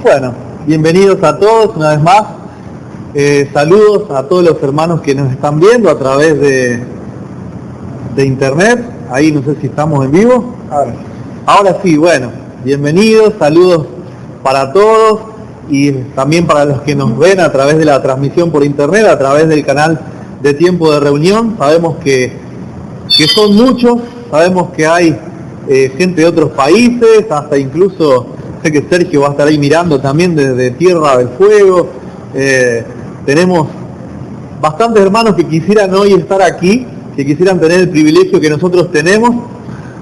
Bueno, bienvenidos a todos una vez más. Saludos a todos los hermanos que nos están viendo a través de internet. Ahí no sé si estamos en vivo. Ahora sí, bueno, bienvenidos, saludos para todos y también para los que nos ven a través de la transmisión por internet, a través del canal de Tiempo de Reunión. Sabemos que son muchos, sabemos que hay gente de otros países, hasta incluso sé que Sergio va a estar ahí mirando también desde Tierra del Fuego. Tenemos bastantes hermanos que quisieran hoy estar aquí, que quisieran tener el privilegio que nosotros tenemos,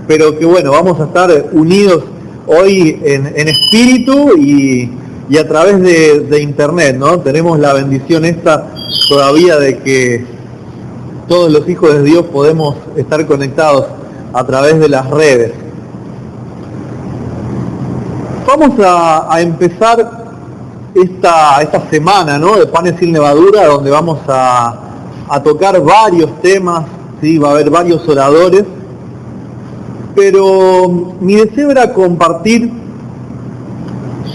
pero que bueno, vamos a estar unidos hoy en espíritu y a través de internet, ¿no? Tenemos la bendición esta todavía de que todos los hijos de Dios podemos estar conectados a través de las redes. Vamos a empezar esta semana, ¿no?, de Panes sin Levadura, donde vamos a tocar varios temas, ¿sí? Va a haber varios oradores, pero mi deseo era compartir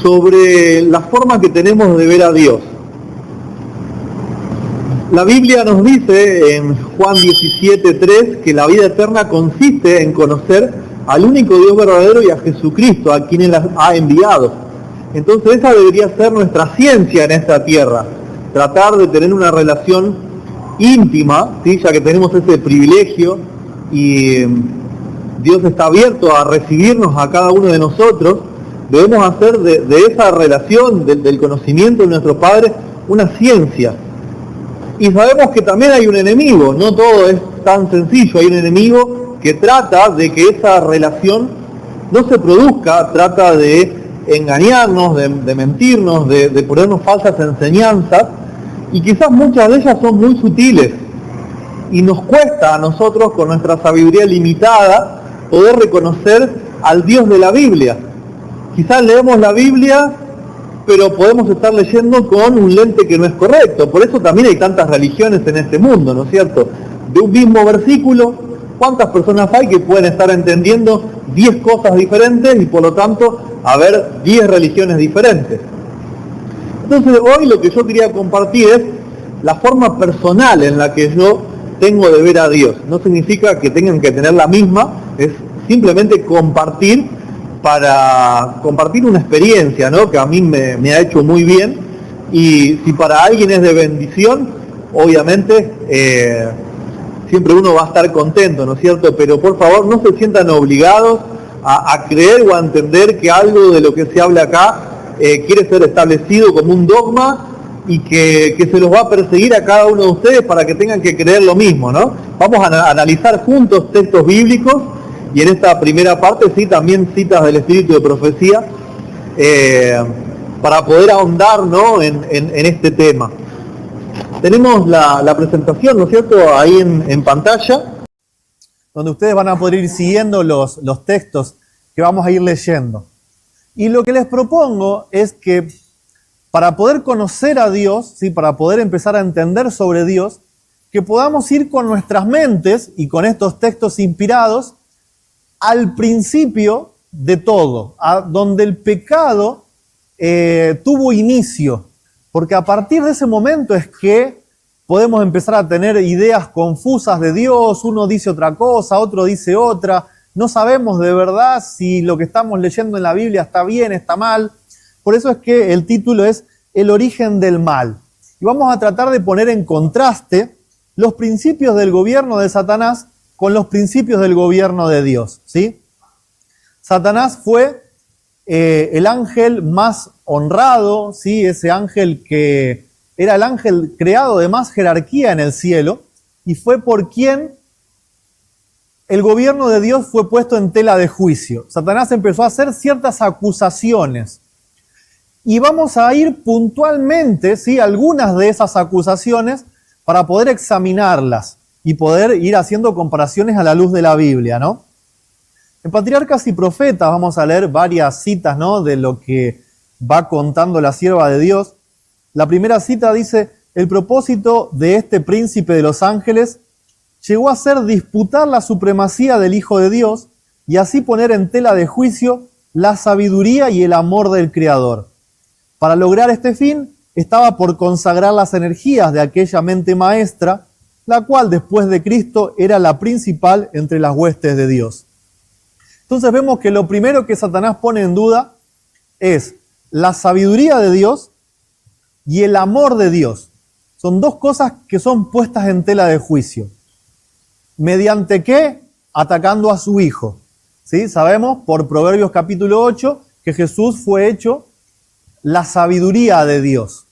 sobre la forma que tenemos de ver a Dios. La Biblia nos dice en Juan 17:3 que la vida eterna consiste en conocer al único Dios verdadero y a Jesucristo, a quien Él ha enviado. Entonces esa debería ser nuestra ciencia en esta tierra, tratar de tener una relación íntima, ¿sí? Ya que tenemos ese privilegio y Dios está abierto a recibirnos a cada uno de nosotros. Debemos hacer de esa relación, del conocimiento de nuestro Padre, una ciencia. Y sabemos que también hay un enemigo, no todo es tan sencillo, hay un enemigo que trata de que esa relación no se produzca, trata de engañarnos, de mentirnos, de ponernos falsas enseñanzas, y quizás muchas de ellas son muy sutiles, y nos cuesta a nosotros, con nuestra sabiduría limitada, poder reconocer al Dios de la Biblia. Quizás leemos la Biblia, pero podemos estar leyendo con un lente que no es correcto. Por eso también hay tantas religiones en este mundo, ¿no es cierto? De un mismo versículo, ¿cuántas personas hay que pueden estar entendiendo 10 cosas diferentes y por lo tanto haber 10 religiones diferentes? Entonces hoy lo que yo quería compartir es la forma personal en la que yo tengo de ver a Dios. No significa que tengan que tener la misma, es simplemente compartir para compartir una experiencia, ¿no?, que a mí me ha hecho muy bien, y si para alguien es de bendición, obviamente siempre uno va a estar contento, ¿no es cierto? Pero por favor no se sientan obligados a creer o a entender que algo de lo que se habla acá quiere ser establecido como un dogma y que se los va a perseguir a cada uno de ustedes para que tengan que creer lo mismo, ¿no? Vamos a analizar juntos textos bíblicos. Y en esta primera parte, sí, también citas del Espíritu de Profecía, para poder ahondar, ¿no?, en este tema. Tenemos la presentación, ¿no es cierto?, ahí en pantalla, donde ustedes van a poder ir siguiendo los textos que vamos a ir leyendo. Y lo que les propongo es que para poder conocer a Dios, ¿sí?, para poder empezar a entender sobre Dios, que podamos ir con nuestras mentes y con estos textos inspirados al principio de todo, a donde el pecado tuvo inicio, porque a partir de ese momento es que podemos empezar a tener ideas confusas de Dios. Uno dice otra cosa, otro dice otra, no sabemos de verdad si lo que estamos leyendo en la Biblia está bien, está mal. Por eso es que el título es El origen del mal, y vamos a tratar de poner en contraste los principios del gobierno de Satanás con los principios del gobierno de Dios, ¿sí? Satanás fue el ángel más honrado, ¿sí?, ese ángel que era el ángel creado de más jerarquía en el cielo, y fue por quien el gobierno de Dios fue puesto en tela de juicio. Satanás empezó a hacer ciertas acusaciones, y vamos a ir puntualmente, ¿sí?, algunas de esas acusaciones para poder examinarlas y poder ir haciendo comparaciones a la luz de la Biblia, ¿no? En Patriarcas y Profetas vamos a leer varias citas, ¿no?, de lo que va contando la sierva de Dios. La primera cita dice: el propósito de este príncipe de los ángeles llegó a ser disputar la supremacía del Hijo de Dios y así poner en tela de juicio la sabiduría y el amor del Creador. Para lograr este fin, estaba por consagrar las energías de aquella mente maestra, la cual después de Cristo era la principal entre las huestes de Dios. Entonces vemos que lo primero que Satanás pone en duda es la sabiduría de Dios y el amor de Dios. Son dos cosas que son puestas en tela de juicio. ¿Mediante qué? Atacando a su Hijo. ¿Sí? Sabemos por Proverbios capítulo 8 que Jesús fue hecho la sabiduría de Dios.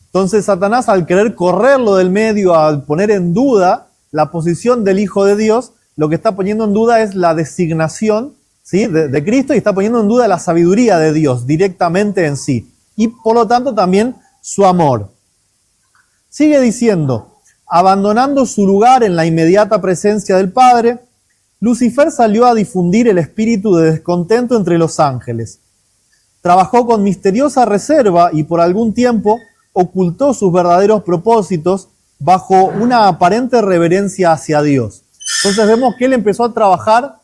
Entonces Satanás, al querer correrlo del medio, al poner en duda la posición del Hijo de Dios, lo que está poniendo en duda es la designación, ¿sí?, de Cristo, y está poniendo en duda la sabiduría de Dios directamente en sí. Y por lo tanto también su amor. Sigue diciendo, abandonando su lugar en la inmediata presencia del Padre, Lucifer salió a difundir el espíritu de descontento entre los ángeles. Trabajó con misteriosa reserva y por algún tiempo ocultó sus verdaderos propósitos bajo una aparente reverencia hacia Dios. Entonces vemos que él empezó a trabajar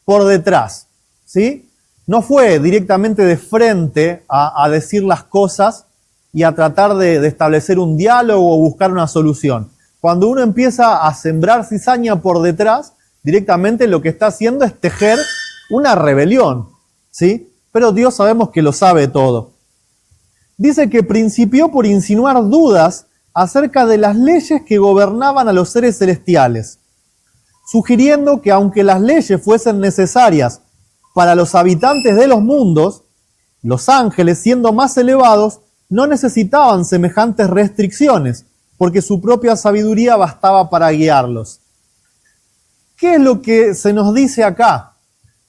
por detrás, ¿sí? No fue directamente de frente a decir las cosas y a tratar de establecer un diálogo o buscar una solución. Cuando uno empieza a sembrar cizaña por detrás, directamente lo que está haciendo es tejer una rebelión, ¿sí? Pero Dios sabemos que lo sabe todo. Dice que principió por insinuar dudas acerca de las leyes que gobernaban a los seres celestiales, sugiriendo que aunque las leyes fuesen necesarias para los habitantes de los mundos, los ángeles, siendo más elevados, no necesitaban semejantes restricciones, porque su propia sabiduría bastaba para guiarlos. ¿Qué es lo que se nos dice acá?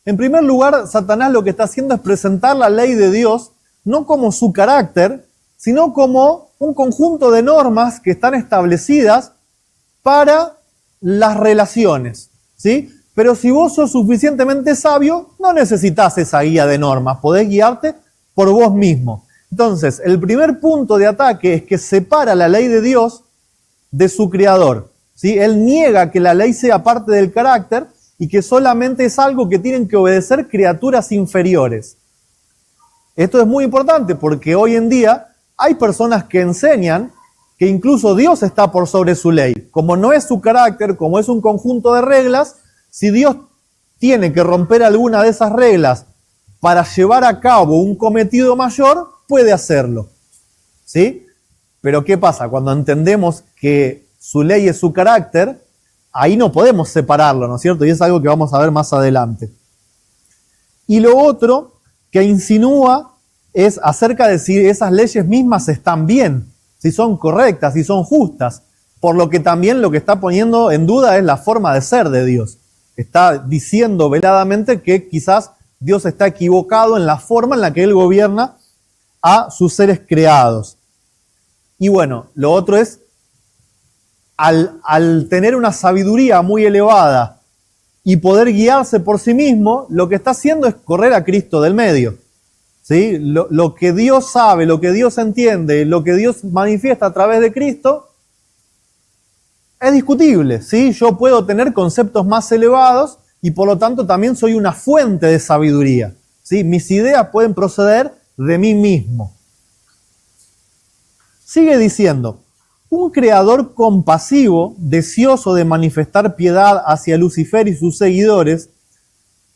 En primer lugar, Satanás lo que está haciendo es presentar la ley de Dios no como su carácter, sino como un conjunto de normas que están establecidas para las relaciones, ¿sí? Pero si vos sos suficientemente sabio, no necesitas esa guía de normas, podés guiarte por vos mismo. Entonces, el primer punto de ataque es que separa la ley de Dios de su creador, ¿sí? Él niega que la ley sea parte del carácter y que solamente es algo que tienen que obedecer criaturas inferiores. Esto es muy importante porque hoy en día hay personas que enseñan que incluso Dios está por sobre su ley. Como no es su carácter, como es un conjunto de reglas, si Dios tiene que romper alguna de esas reglas para llevar a cabo un cometido mayor, puede hacerlo, ¿sí? Pero ¿qué pasa? Cuando entendemos que su ley es su carácter, ahí no podemos separarlo, ¿no es cierto? Y es algo que vamos a ver más adelante. Y lo otro que insinúa es acerca de si esas leyes mismas están bien, si son correctas, si son justas, por lo que también lo que está poniendo en duda es la forma de ser de Dios. Está diciendo veladamente que quizás Dios está equivocado en la forma en la que Él gobierna a sus seres creados. Y bueno, lo otro es, al tener una sabiduría muy elevada y poder guiarse por sí mismo, lo que está haciendo es correr a Cristo del medio. ¿Sí? Lo que Dios sabe, lo que Dios entiende, lo que Dios manifiesta a través de Cristo, es discutible, ¿sí? Yo puedo tener conceptos más elevados y por lo tanto también soy una fuente de sabiduría, ¿sí? Mis ideas pueden proceder de mí mismo. Sigue diciendo, un creador compasivo, deseoso de manifestar piedad hacia Lucifer y sus seguidores,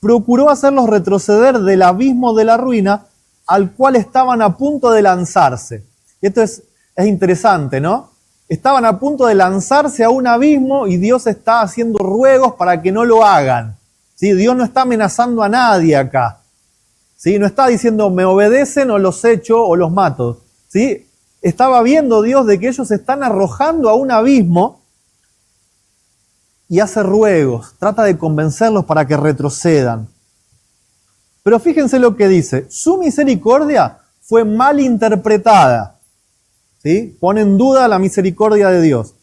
procuró hacerlos retroceder del abismo de la ruina al cual estaban a punto de lanzarse. Esto es interesante, ¿no? Estaban a punto de lanzarse a un abismo y Dios está haciendo ruegos para que no lo hagan, ¿sí? Dios no está amenazando a nadie acá, ¿sí? No está diciendo me obedecen o los echo o los mato, ¿sí? Estaba viendo Dios de que ellos se están arrojando a un abismo y hace ruegos, trata de convencerlos para que retrocedan. Pero fíjense lo que dice, su misericordia fue mal interpretada, ¿sí? Pone en duda la misericordia de Dios.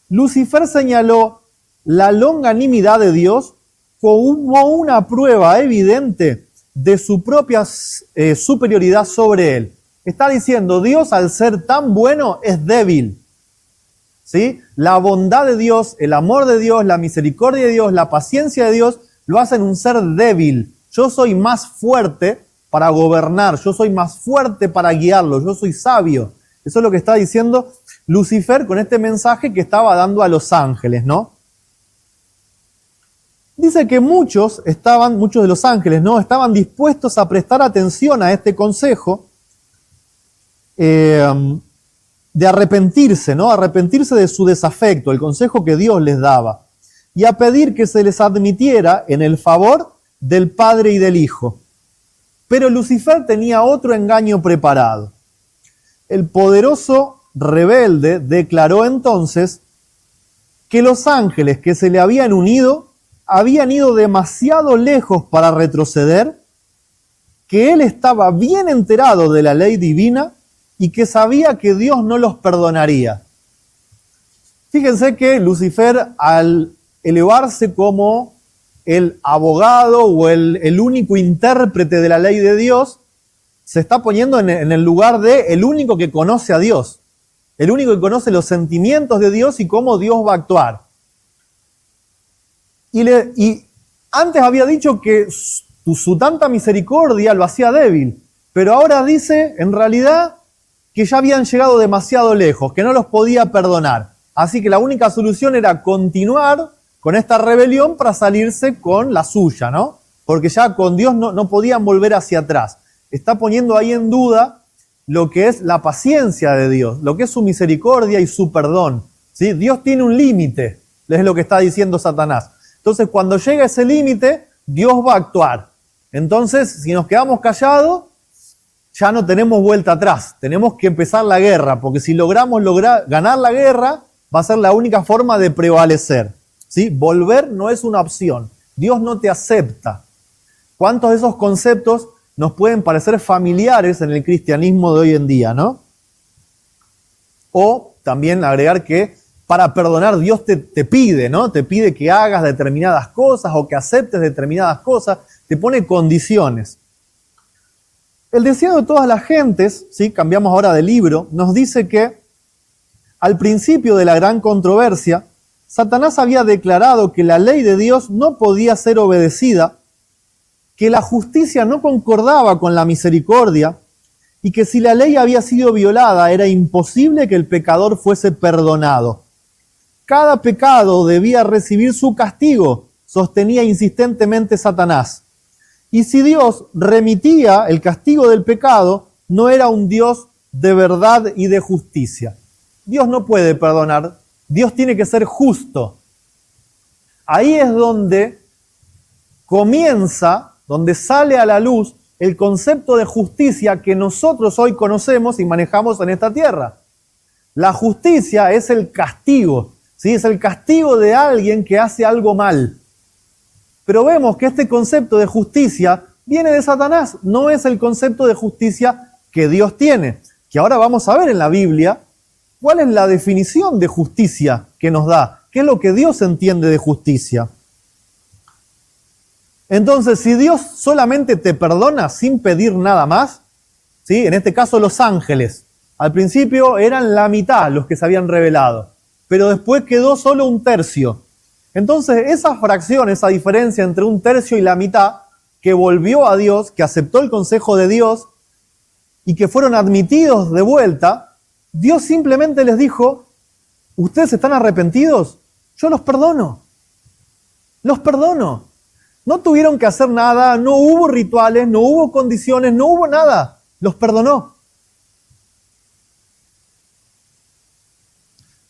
Lucifer señaló la longanimidad de Dios como una prueba evidente de su propia superioridad sobre él. Está diciendo, Dios al ser tan bueno es débil, ¿sí? La bondad de Dios, el amor de Dios, la misericordia de Dios, la paciencia de Dios lo hacen un ser débil. Yo soy más fuerte para gobernar, yo soy más fuerte para guiarlo, yo soy sabio. Eso es lo que está diciendo Lucifer con este mensaje que estaba dando a los ángeles, ¿no? Dice que muchos de los ángeles, ¿no?, estaban dispuestos a prestar atención a este consejo de arrepentirse, ¿no? Arrepentirse de su desafecto, el consejo que Dios les daba, y a pedir que se les admitiera en el favor del Padre y del Hijo. Pero Lucifer tenía otro engaño preparado. El poderoso rebelde declaró entonces que los ángeles que se le habían unido habían ido demasiado lejos para retroceder, que él estaba bien enterado de la ley divina y que sabía que Dios no los perdonaría. Fíjense que Lucifer, al elevarse como el abogado o el único intérprete de la ley de Dios, se está poniendo en el lugar de el único que conoce a Dios, el único que conoce los sentimientos de Dios y cómo Dios va a actuar. Y antes había dicho que su tanta misericordia lo hacía débil, pero ahora dice, en realidad, que ya habían llegado demasiado lejos, que no los podía perdonar. Así que la única solución era continuar con esta rebelión para salirse con la suya, ¿no? Porque ya con Dios no podían volver hacia atrás. Está poniendo ahí en duda lo que es la paciencia de Dios, lo que es su misericordia y su perdón, ¿sí? Dios tiene un límite, es lo que está diciendo Satanás. Entonces, cuando llega ese límite, Dios va a actuar. Entonces, si nos quedamos callados, ya no tenemos vuelta atrás. Tenemos que empezar la guerra, porque si logramos ganar la guerra, va a ser la única forma de prevalecer, ¿sí? Volver no es una opción. Dios no te acepta. ¿Cuántos de esos conceptos nos pueden parecer familiares en el cristianismo de hoy en día, no? O también agregar que para perdonar Dios te pide, ¿no? Te pide que hagas determinadas cosas o que aceptes determinadas cosas, te pone condiciones. El deseo de todas las gentes, ¿sí?, cambiamos ahora de libro, nos dice que al principio de la gran controversia, Satanás había declarado que la ley de Dios no podía ser obedecida, que la justicia no concordaba con la misericordia y que si la ley había sido violada era imposible que el pecador fuese perdonado. Cada pecado debía recibir su castigo, sostenía insistentemente Satanás. Y si Dios remitía el castigo del pecado, no era un Dios de verdad y de justicia. Dios no puede perdonar, Dios tiene que ser justo. Ahí es donde comienza, donde sale a la luz el concepto de justicia que nosotros hoy conocemos y manejamos en esta tierra. La justicia es el castigo, ¿sí? Es el castigo de alguien que hace algo mal. Pero vemos que este concepto de justicia viene de Satanás, no es el concepto de justicia que Dios tiene. Que ahora vamos a ver en la Biblia cuál es la definición de justicia que nos da, qué es lo que Dios entiende de justicia. Entonces, si Dios solamente te perdona sin pedir nada más, ¿sí? En este caso los ángeles, al principio eran la mitad los que se habían revelado, pero después quedó solo un tercio. Entonces, esa fracción, esa diferencia entre un tercio y la mitad, que volvió a Dios, que aceptó el consejo de Dios y que fueron admitidos de vuelta, Dios simplemente les dijo, ¿ustedes están arrepentidos? Yo los perdono. Los perdono. No tuvieron que hacer nada, no hubo rituales, no hubo condiciones, no hubo nada. Los perdonó.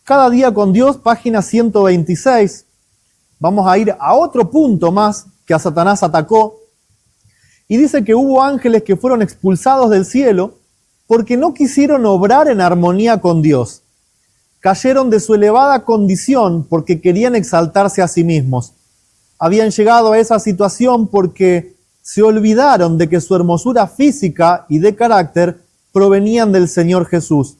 Cada día con Dios, página 126. Vamos a ir a otro punto más que a Satanás atacó. Y dice que hubo ángeles que fueron expulsados del cielo porque no quisieron obrar en armonía con Dios. Cayeron de su elevada condición porque querían exaltarse a sí mismos. Habían llegado a esa situación porque se olvidaron de que su hermosura física y de carácter provenían del Señor Jesús.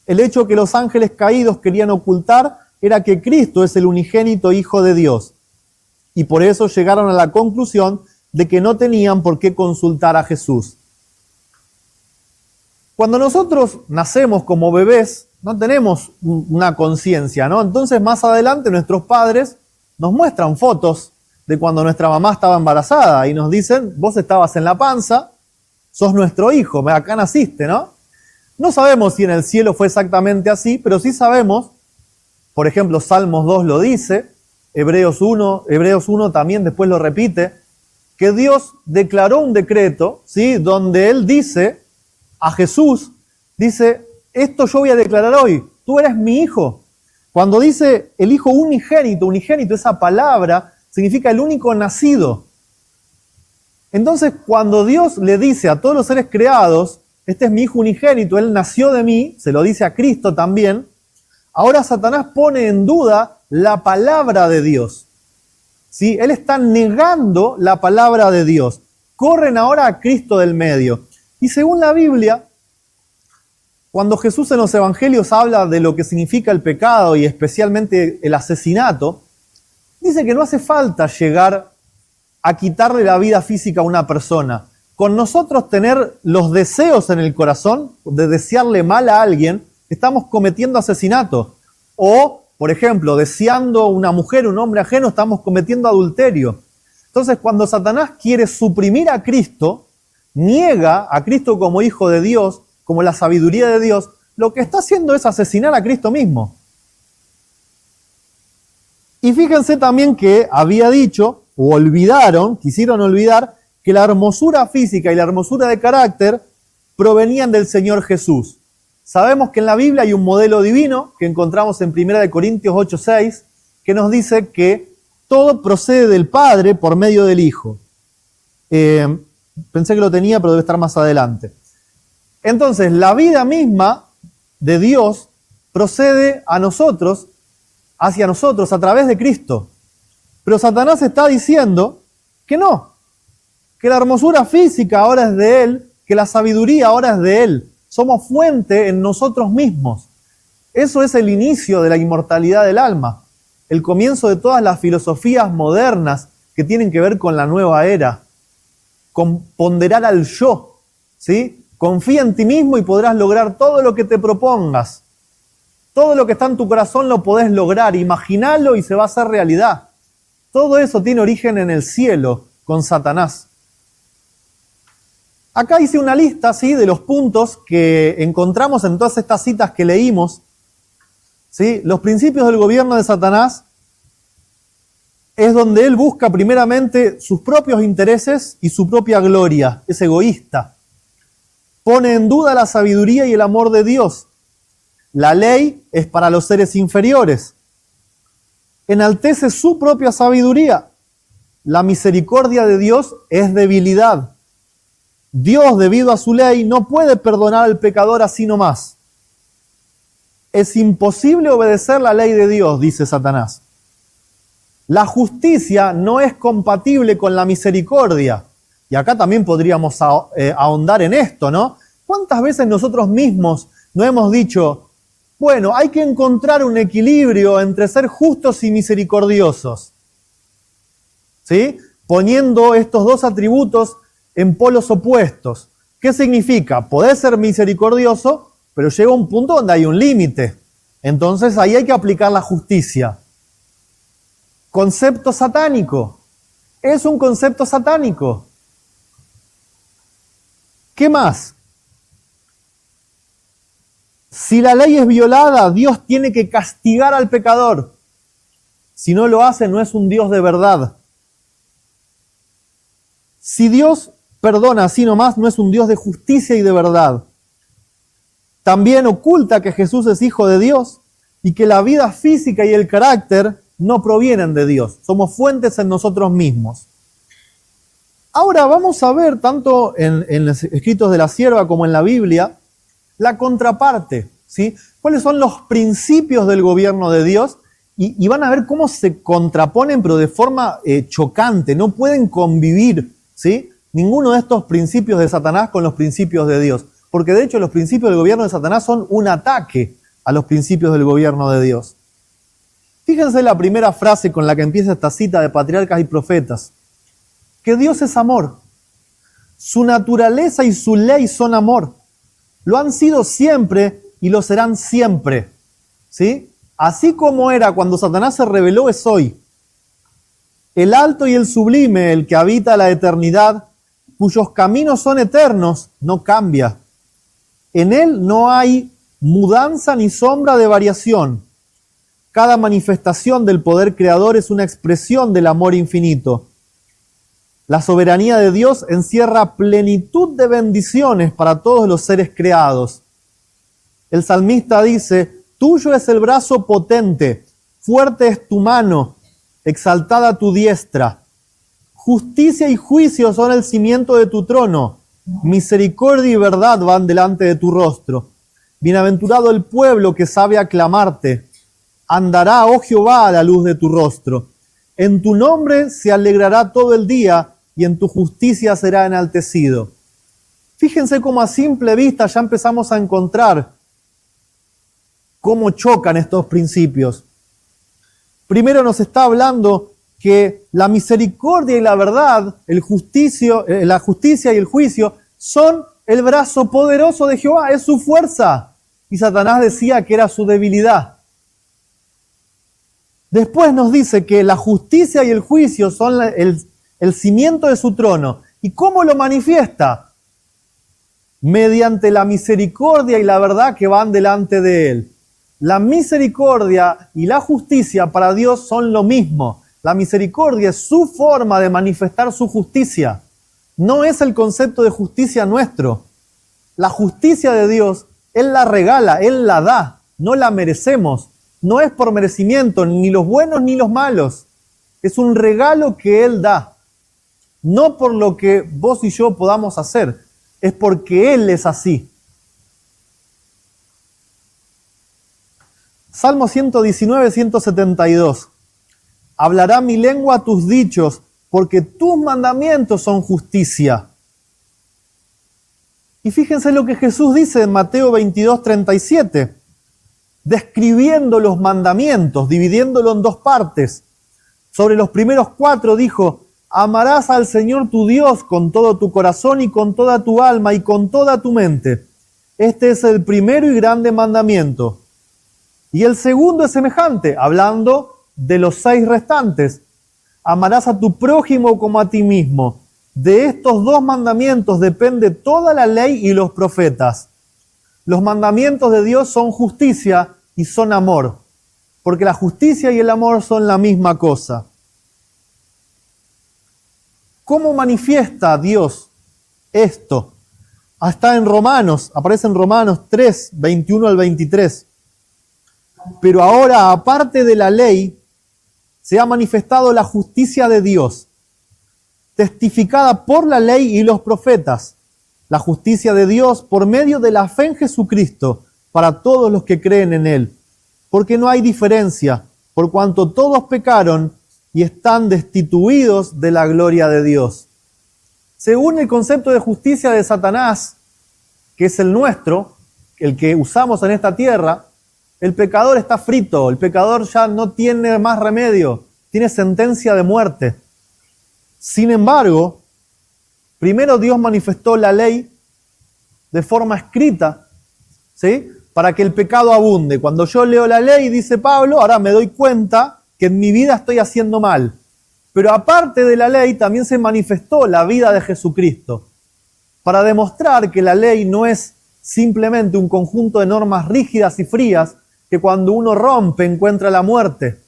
El hecho que los ángeles caídos querían ocultar era que Cristo es el unigénito Hijo de Dios. Y por eso llegaron a la conclusión de que no tenían por qué consultar a Jesús. Cuando nosotros nacemos como bebés, no tenemos una conciencia, ¿no? Entonces más adelante nuestros padres nos muestran fotos de cuando nuestra mamá estaba embarazada y nos dicen, vos estabas en la panza sos nuestro hijo, acá naciste, ¿no? No sabemos si en el cielo fue exactamente así, pero sí sabemos, por ejemplo, Salmos 2 lo dice, Hebreos 1 también después lo repite, que Dios declaró un decreto, ¿sí? Donde Él dice a Jesús, dice, esto yo voy a declarar hoy, tú eres mi hijo. Cuando dice el hijo unigénito, esa palabra significa el único nacido. Entonces, cuando Dios le dice a todos los seres creados, este es mi hijo unigénito, él nació de mí, se lo dice a Cristo también, ahora Satanás pone en duda la palabra de Dios. ¿Sí? Él está negando la palabra de Dios. Corren ahora a Cristo del medio. Y según la Biblia, cuando Jesús en los evangelios habla de lo que significa el pecado y especialmente el asesinato, dice que no hace falta llegar a quitarle la vida física a una persona. Con nosotros tener los deseos en el corazón de desearle mal a alguien, estamos cometiendo asesinato. O, por ejemplo, deseando una mujer, un hombre ajeno, estamos cometiendo adulterio. Entonces, cuando Satanás quiere suprimir a Cristo, niega a Cristo como hijo de Dios, como la sabiduría de Dios, lo que está haciendo es asesinar a Cristo mismo. Y fíjense también que había dicho, o quisieron olvidar, que la hermosura física y la hermosura de carácter provenían del Señor Jesús. Sabemos que en la Biblia hay un modelo divino que encontramos en 1 Corintios 8:6, que nos dice que todo procede del Padre por medio del Hijo. Pensé que lo tenía, pero debe estar más adelante. Entonces, la vida misma de Dios procede a nosotros, hacia nosotros, a través de Cristo. Pero Satanás está diciendo que no, que la hermosura física ahora es de Él, que la sabiduría ahora es de Él. Somos fuente en nosotros mismos. Eso es el inicio de la inmortalidad del alma, el comienzo de todas las filosofías modernas que tienen que ver con la nueva era, con ponderar al yo, ¿sí? Confía en ti mismo y podrás lograr todo lo que te propongas. Todo lo que está en tu corazón lo podés lograr, imaginalo y se va a hacer realidad. Todo eso tiene origen en el cielo, con Satanás. Acá hice una lista, ¿sí?, de los puntos que encontramos en todas estas citas que leímos. ¿Sí? Los principios del gobierno de Satanás es donde él busca primeramente sus propios intereses y su propia gloria. Es egoísta. Pone en duda la sabiduría y el amor de Dios. La ley es para los seres inferiores. Enaltece su propia sabiduría. La misericordia de Dios es debilidad. Dios, debido a su ley, no puede perdonar al pecador así nomás. Es imposible obedecer la ley de Dios, dice Satanás. La justicia no es compatible con la misericordia. Y acá también podríamos ahondar en esto, ¿no? ¿Cuántas veces nosotros mismos no hemos dicho, bueno, hay que encontrar un equilibrio entre ser justos y misericordiosos? ¿Sí? Poniendo estos dos atributos en polos opuestos. ¿Qué significa? Podés ser misericordioso, pero llega un punto donde hay un límite. Entonces ahí hay que aplicar la justicia. Concepto satánico. Es un concepto satánico. ¿Qué más? Si la ley es violada, Dios tiene que castigar al pecador. Si no lo hace, no es un Dios de verdad. Si Dios perdona así nomás, no es un Dios de justicia y de verdad. También oculta que Jesús es hijo de Dios y que la vida física y el carácter no provienen de Dios. Somos fuentes en nosotros mismos. Ahora vamos a ver, tanto en los escritos de la sierva como en la Biblia, la contraparte, ¿sí? ¿Cuáles son los principios del gobierno de Dios? Y van a ver cómo se contraponen, pero de forma chocante. No pueden convivir, ¿sí?, ninguno de estos principios de Satanás con los principios de Dios. Porque de hecho los principios del gobierno de Satanás son un ataque a los principios del gobierno de Dios. Fíjense la primera frase con la que empieza esta cita de Patriarcas y Profetas. Que Dios es amor. Su naturaleza y su ley son amor. Lo han sido siempre y lo serán siempre. ¿Sí? Así como era cuando Satanás se rebeló, es hoy. El alto y el sublime, el que habita la eternidad, cuyos caminos son eternos, no cambia. En él no hay mudanza ni sombra de variación. Cada manifestación del poder creador es una expresión del amor infinito. La soberanía de Dios encierra plenitud de bendiciones para todos los seres creados. El salmista dice: tuyo es el brazo potente, fuerte es tu mano, exaltada tu diestra. Justicia y juicio son el cimiento de tu trono. Misericordia y verdad van delante de tu rostro. Bienaventurado el pueblo que sabe aclamarte. Andará, oh Jehová, a la luz de tu rostro. En tu nombre se alegrará todo el día y en tu justicia será enaltecido. Fíjense cómo a simple vista ya empezamos a encontrar cómo chocan estos principios. Primero nos está hablando que la misericordia y la verdad, la justicia y el juicio son el brazo poderoso de Jehová, es su fuerza. Y Satanás decía que era su debilidad. Después nos dice que la justicia y el juicio son el cimiento de su trono. ¿Y cómo lo manifiesta? Mediante la misericordia y la verdad que van delante de él. La misericordia y la justicia para Dios son lo mismo. La misericordia es su forma de manifestar su justicia. No es el concepto de justicia nuestro. La justicia de Dios, Él la regala, Él la da. No la merecemos. No es por merecimiento, ni los buenos ni los malos. Es un regalo que Él da. No por lo que vos y yo podamos hacer. Es porque Él es así. Salmo 119, 172. Hablará mi lengua tus dichos, porque tus mandamientos son justicia. Y fíjense lo que Jesús dice en Mateo 22, 37, describiendo los mandamientos, dividiéndolo en dos partes. Sobre los primeros 4 dijo: amarás al Señor tu Dios con todo tu corazón y con toda tu alma y con toda tu mente. Este es el primero y grande mandamiento. Y el segundo es semejante, hablando de los 6 restantes. Amarás a tu prójimo como a ti mismo. De estos 2 mandamientos depende toda la ley y los profetas. Los mandamientos de Dios son justicia y son amor, porque la justicia y el amor son la misma cosa. ¿Cómo manifiesta Dios esto? Está en Romanos, aparece en Romanos 3, 21 al 23. Pero ahora, aparte de la ley, se ha manifestado la justicia de Dios, testificada por la ley y los profetas, la justicia de Dios por medio de la fe en Jesucristo, para todos los que creen en Él. Porque no hay diferencia, por cuanto todos pecaron y están destituidos de la gloria de Dios. Según el concepto de justicia de Satanás, que es el nuestro, el que usamos en esta tierra, el pecador está frito, el pecador ya no tiene más remedio, tiene sentencia de muerte. Sin embargo, primero Dios manifestó la ley de forma escrita, ¿sí?, para que el pecado abunde. Cuando yo leo la ley, dice Pablo, ahora me doy cuenta que en mi vida estoy haciendo mal. Pero aparte de la ley, también se manifestó la vida de Jesucristo, para demostrar que la ley no es simplemente un conjunto de normas rígidas y frías, que cuando uno rompe encuentra la muerte.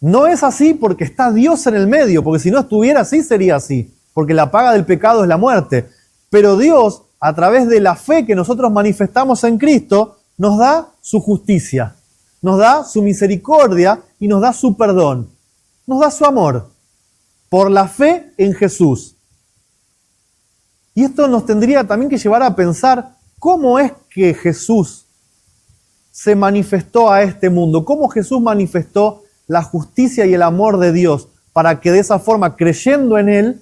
No es así porque está Dios en el medio, porque si no estuviera así sería así, porque la paga del pecado es la muerte. Pero Dios, a través de la fe que nosotros manifestamos en Cristo, nos da su justicia, nos da su misericordia y nos da su perdón, nos da su amor, por la fe en Jesús. Y esto nos tendría también que llevar a pensar cómo es que Jesús se manifestó a este mundo, cómo Jesús manifestó la justicia y el amor de Dios, para que de esa forma, creyendo en Él,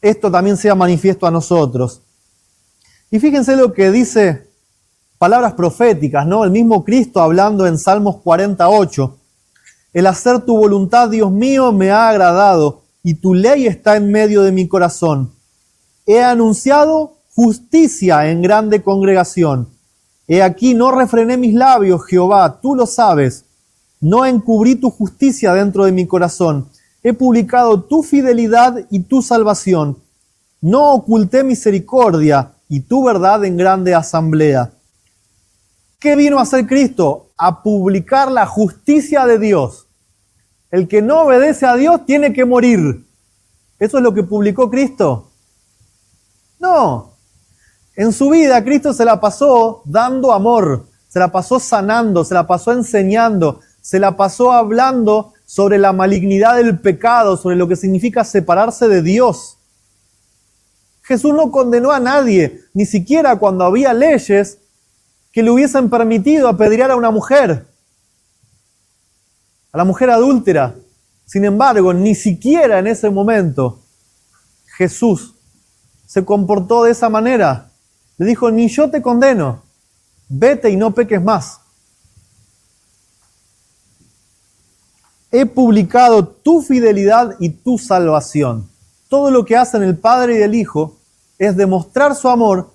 esto también sea manifiesto a nosotros. Y fíjense lo que dice, palabras proféticas, ¿no? El mismo Cristo hablando en Salmos 48. El hacer tu voluntad, Dios mío, me ha agradado, y tu ley está en medio de mi corazón. He anunciado justicia en grande congregación. He aquí, no refrené mis labios, Jehová, tú lo sabes. No encubrí tu justicia dentro de mi corazón. he publicado tu fidelidad y tu salvación. No oculté misericordia y tu verdad en grande asamblea. ¿Qué vino a hacer Cristo? A publicar la justicia de Dios. El que no obedece a Dios tiene que morir. ¿Eso es lo que publicó Cristo? No. En su vida Cristo se la pasó dando amor, se la pasó sanando, se la pasó enseñando, se la pasó hablando sobre la malignidad del pecado, sobre lo que significa separarse de Dios. Jesús no condenó a nadie, ni siquiera cuando había leyes que le hubiesen permitido apedrear a una mujer, a la mujer adúltera. Sin embargo, ni siquiera en ese momento Jesús se comportó de esa manera. Le dijo, ni yo te condeno, vete y no peques más. He publicado tu fidelidad y tu salvación. Todo lo que hacen el Padre y el Hijo es demostrar su amor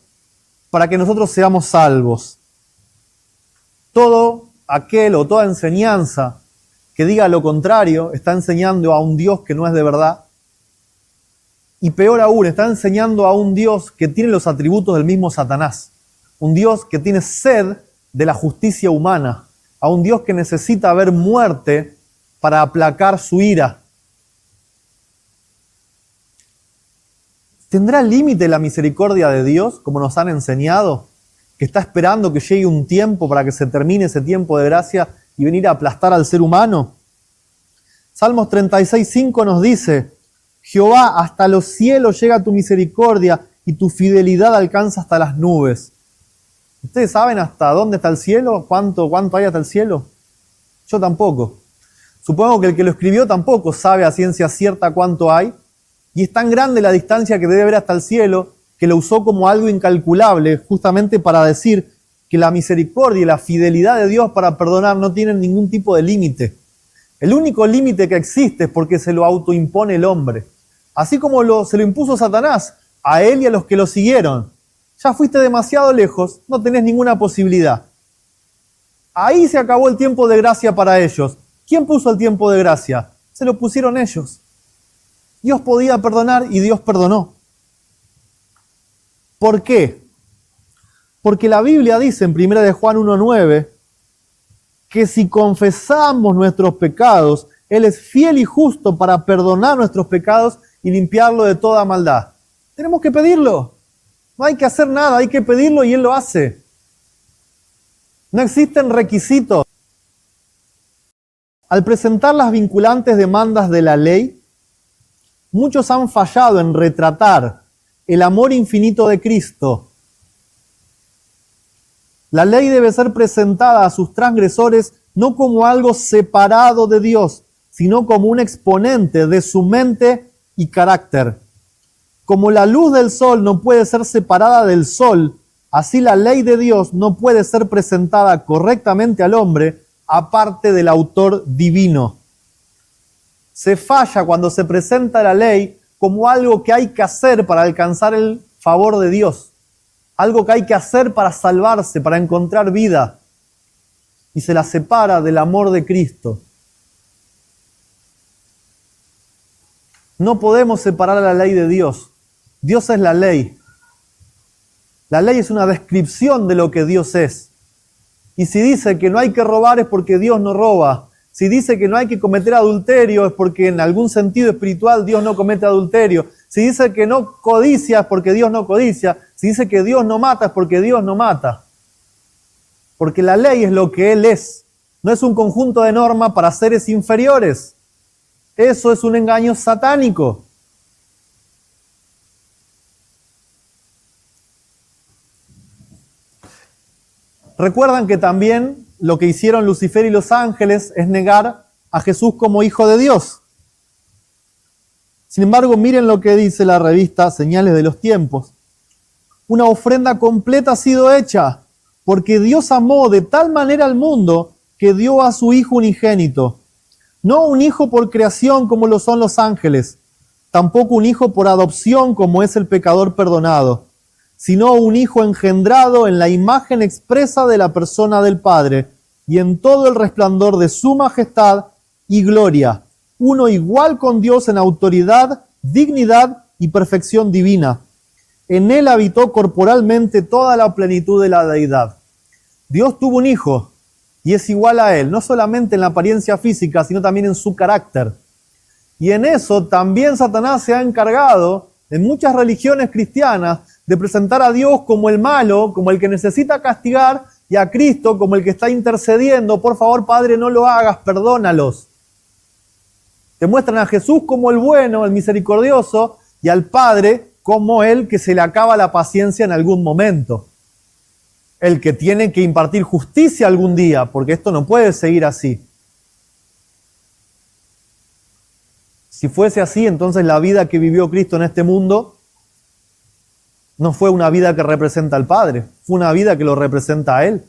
para que nosotros seamos salvos. Todo aquel o toda enseñanza que diga lo contrario está enseñando a un Dios que no es de verdad. Y peor aún, está enseñando a un Dios que tiene los atributos del mismo Satanás. Un Dios que tiene sed de la justicia humana. A un Dios que necesita ver muerte para aplacar su ira. ¿Tendrá límite la misericordia de Dios, como nos han enseñado? Que está esperando que llegue un tiempo para que se termine ese tiempo de gracia y venir a aplastar al ser humano. Salmos 36:5 nos dice, Jehová, hasta los cielos llega tu misericordia y tu fidelidad alcanza hasta las nubes. ¿Ustedes saben hasta dónde está el cielo? ¿Cuánto hay hasta el cielo? Yo tampoco. Supongo que el que lo escribió tampoco sabe a ciencia cierta cuánto hay. Y es tan grande la distancia que debe haber hasta el cielo que lo usó como algo incalculable, justamente para decir que la misericordia y la fidelidad de Dios para perdonar no tienen ningún tipo de límite. El único límite que existe es porque se lo autoimpone el hombre. Así como se lo impuso Satanás a él y a los que lo siguieron. Ya fuiste demasiado lejos, no tenés ninguna posibilidad. Ahí se acabó el tiempo de gracia para ellos. ¿Quién puso el tiempo de gracia? Se lo pusieron ellos. Dios podía perdonar y Dios perdonó. ¿Por qué? Porque la Biblia dice en 1 de Juan 1:9 que si confesamos nuestros pecados, Él es fiel y justo para perdonar nuestros pecados y limpiarlo de toda maldad. Tenemos que pedirlo. No hay que hacer nada, hay que pedirlo y Él lo hace. No existen requisitos. Al presentar las vinculantes demandas de la ley, muchos han fallado en retratar el amor infinito de Cristo. La ley debe ser presentada a sus transgresores no como algo separado de Dios, sino como un exponente de su mente y carácter. Como la luz del sol no puede ser separada del sol, así la ley de Dios no puede ser presentada correctamente al hombre aparte del autor divino. Se falla cuando se presenta la ley como algo que hay que hacer para alcanzar el favor de Dios. Algo que hay que hacer para salvarse, para encontrar vida. Y se la separa del amor de Cristo. No podemos separar a la ley de Dios. Dios es la ley. La ley es una descripción de lo que Dios es. Y si dice que no hay que robar es porque Dios no roba. Si dice que no hay que cometer adulterio es porque en algún sentido espiritual Dios no comete adulterio. Si dice que no codicia es porque Dios no codicia. Si dice que Dios no mata es porque Dios no mata. Porque la ley es lo que Él es. No es un conjunto de normas para seres inferiores. Eso es un engaño satánico. Recuerdan que también lo que hicieron Lucifer y los ángeles es negar a Jesús como Hijo de Dios. Sin embargo, miren lo que dice la revista Señales de los Tiempos. Una ofrenda completa ha sido hecha, porque Dios amó de tal manera al mundo que dio a su Hijo unigénito. No un hijo por creación como lo son los ángeles, tampoco un hijo por adopción como es el pecador perdonado, sino un hijo engendrado en la imagen expresa de la persona del Padre y en todo el resplandor de su majestad y gloria, uno igual con Dios en autoridad, dignidad y perfección divina. En él habitó corporalmente toda la plenitud de la deidad. Dios tuvo un hijo y es igual a él, no solamente en la apariencia física, sino también en su carácter. Y en eso también Satanás se ha encargado, en muchas religiones cristianas, de presentar a Dios como el malo, como el que necesita castigar, y a Cristo como el que está intercediendo. Por favor, Padre, no lo hagas, perdónalos. Te muestran a Jesús como el bueno, el misericordioso, y al Padre como el que se le acaba la paciencia en algún momento. El que tiene que impartir justicia algún día, porque esto no puede seguir así. Si fuese así, entonces la vida que vivió Cristo en este mundo no fue una vida que representa al Padre, fue una vida que lo representa a Él.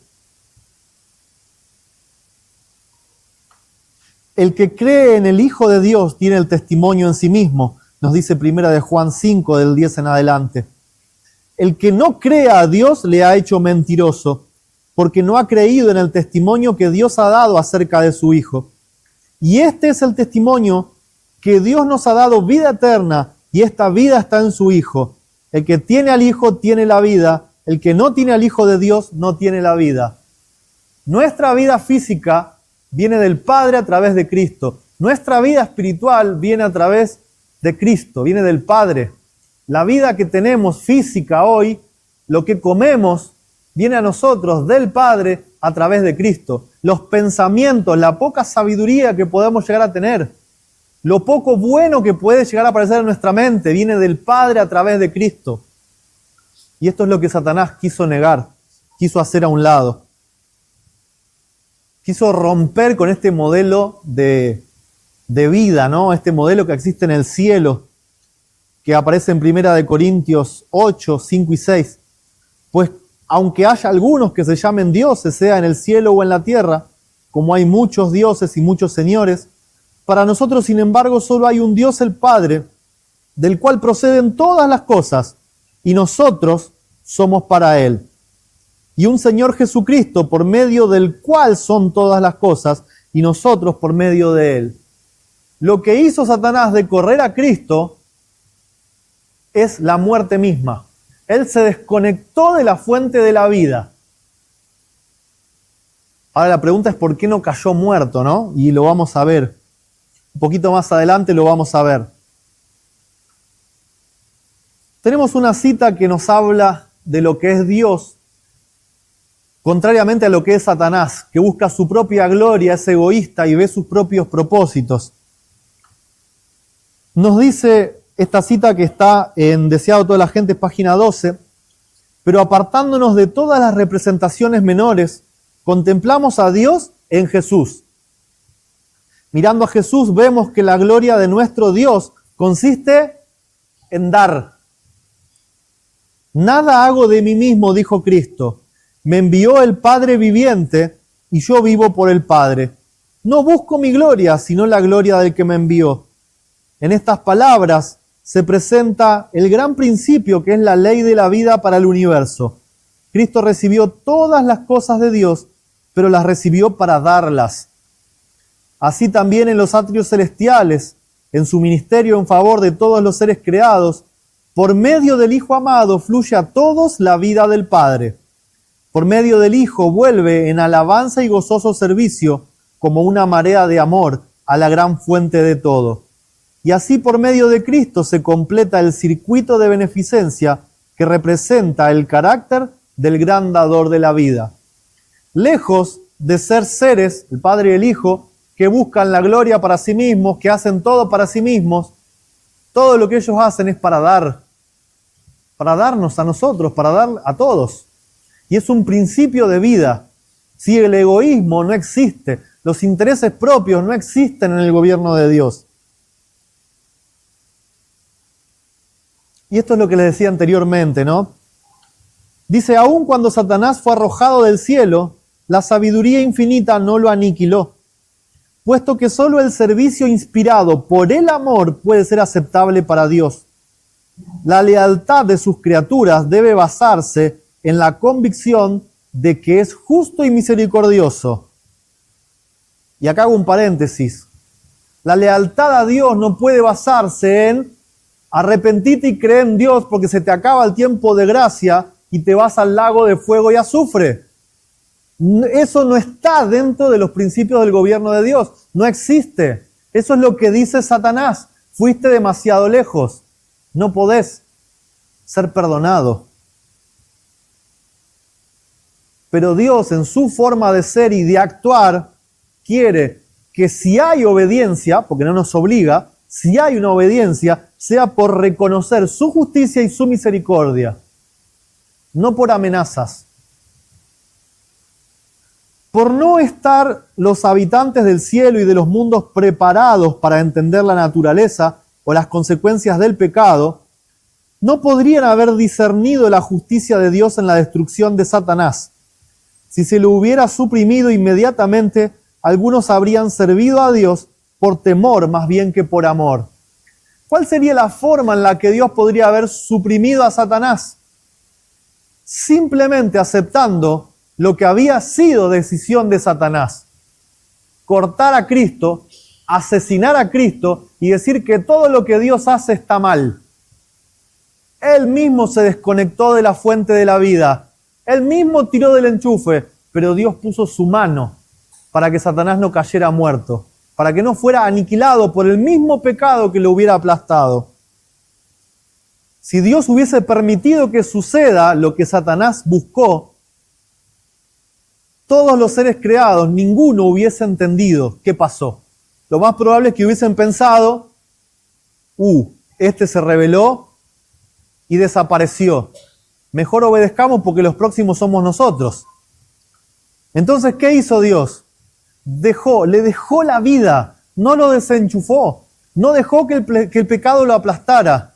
El que cree en el Hijo de Dios tiene el testimonio en sí mismo, nos dice 1 de Juan 5, del 10 en adelante. El que no crea a Dios le ha hecho mentiroso, porque no ha creído en el testimonio que Dios ha dado acerca de su Hijo. Y este es el testimonio, que Dios nos ha dado vida eterna, y esta vida está en su Hijo. El que tiene al Hijo tiene la vida, el que no tiene al Hijo de Dios no tiene la vida. Nuestra vida física viene del Padre a través de Cristo. Nuestra vida espiritual viene a través de Cristo, viene del Padre. La vida que tenemos física hoy, lo que comemos, viene a nosotros del Padre a través de Cristo. Los pensamientos, la poca sabiduría que podemos llegar a tener, lo poco bueno que puede llegar a aparecer en nuestra mente, viene del Padre a través de Cristo. Y esto es lo que Satanás quiso negar, quiso hacer a un lado. Quiso romper con este modelo de vida, ¿no? Este modelo que existe en el cielo, que aparece en 1 Corintios 8, 5 y 6. Pues aunque haya algunos que se llamen dioses, sea en el cielo o en la tierra, como hay muchos dioses y muchos señores, para nosotros, sin embargo, solo hay un Dios, el Padre, del cual proceden todas las cosas, y nosotros somos para Él. Y un Señor Jesucristo, por medio del cual son todas las cosas, y nosotros por medio de Él. Lo que hizo Satanás de correr a Cristo es la muerte misma. Él se desconectó de la fuente de la vida. Ahora la pregunta es por qué no cayó muerto, ¿no? Y lo vamos a ver. Un poquito más adelante lo vamos a ver. Tenemos una cita que nos habla de lo que es Dios, contrariamente a lo que es Satanás, que busca su propia gloria, es egoísta y ve sus propios propósitos. Nos dice esta cita que está en Deseado de toda la gente, página 12, pero apartándonos de todas las representaciones menores, contemplamos a Dios en Jesús. Mirando a Jesús vemos que la gloria de nuestro Dios consiste en dar. Nada hago de mí mismo, dijo Cristo. Me envió el Padre viviente y yo vivo por el Padre. No busco mi gloria, sino la gloria del que me envió. En estas palabras se presenta el gran principio que es la ley de la vida para el universo. Cristo recibió todas las cosas de Dios, pero las recibió para darlas. Así también en los atrios celestiales, en su ministerio en favor de todos los seres creados, por medio del Hijo amado fluye a todos la vida del Padre. Por medio del Hijo vuelve en alabanza y gozoso servicio como una marea de amor a la gran fuente de todo. Y así por medio de Cristo se completa el circuito de beneficencia que representa el carácter del gran dador de la vida. Lejos de ser seres, el Padre y el Hijo, que buscan la gloria para sí mismos, que hacen todo para sí mismos, todo lo que ellos hacen es para darnos a nosotros, para dar a todos. Y es un principio de vida. Si el egoísmo no existe, los intereses propios no existen en el gobierno de Dios. Y esto es lo que les decía anteriormente, ¿no? Dice, aun cuando Satanás fue arrojado del cielo, la sabiduría infinita no lo aniquiló, puesto que solo el servicio inspirado por el amor puede ser aceptable para Dios. La lealtad de sus criaturas debe basarse en la convicción de que es justo y misericordioso. Y acá hago un paréntesis. La lealtad a Dios no puede basarse en arrepentirte y creer en Dios porque se te acaba el tiempo de gracia y te vas al lago de fuego y azufre. Eso no está dentro de los principios del gobierno de Dios. No existe. Eso es lo que dice Satanás. Fuiste demasiado lejos. No podés ser perdonado. Pero Dios, en su forma de ser y de actuar, quiere que si hay obediencia, porque no nos obliga, si hay una obediencia, sea por reconocer su justicia y su misericordia, no por amenazas. Por no estar los habitantes del cielo y de los mundos preparados para entender la naturaleza o las consecuencias del pecado, no podrían haber discernido la justicia de Dios en la destrucción de Satanás. Si se lo hubiera suprimido inmediatamente, algunos habrían servido a Dios por temor más bien que por amor. ¿Cuál sería la forma en la que Dios podría haber suprimido a Satanás? Simplemente aceptando lo que había sido decisión de Satanás. Cortar a Cristo, asesinar a Cristo y decir que todo lo que Dios hace está mal. Él mismo se desconectó de la fuente de la vida. Él mismo tiró del enchufe, pero Dios puso su mano para que Satanás no cayera muerto, para que no fuera aniquilado por el mismo pecado que lo hubiera aplastado. Si Dios hubiese permitido que suceda lo que Satanás buscó, todos los seres creados, ninguno hubiese entendido qué pasó. Lo más probable es que hubiesen pensado, este se rebeló y desapareció. Mejor obedezcamos porque los próximos somos nosotros. Entonces, ¿qué hizo Dios? Le dejó la vida, no lo desenchufó, no dejó que el pecado lo aplastara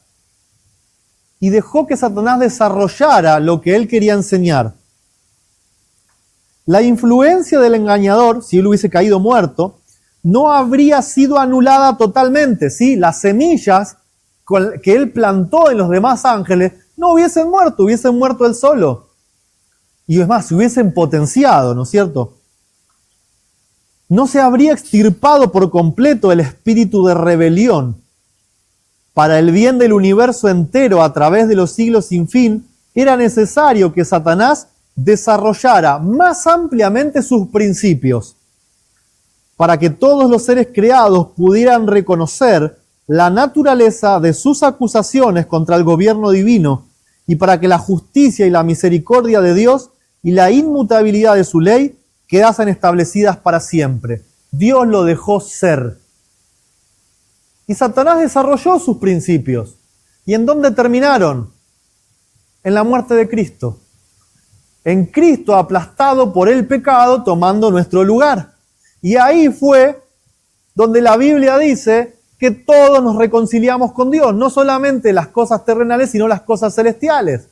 y dejó que Satanás desarrollara lo que él quería enseñar. La influencia del engañador, si él hubiese caído muerto, no habría sido anulada totalmente, ¿sí? Las semillas que él plantó en los demás ángeles no hubiesen muerto él solo. Y es más, se hubiesen potenciado, ¿no es cierto? No se habría extirpado por completo el espíritu de rebelión. Para el bien del universo entero a través de los siglos sin fin, era necesario que Satanás desarrollara más ampliamente sus principios, para que todos los seres creados pudieran reconocer la naturaleza de sus acusaciones contra el gobierno divino y para que la justicia y la misericordia de Dios y la inmutabilidad de su ley quedasen establecidas para siempre. Dios lo dejó ser. Y Satanás desarrolló sus principios. ¿Y en dónde terminaron? En la muerte de Cristo. En Cristo aplastado por el pecado, tomando nuestro lugar. Y ahí fue donde la Biblia dice que todos nos reconciliamos con Dios, no solamente las cosas terrenales, sino las cosas celestiales.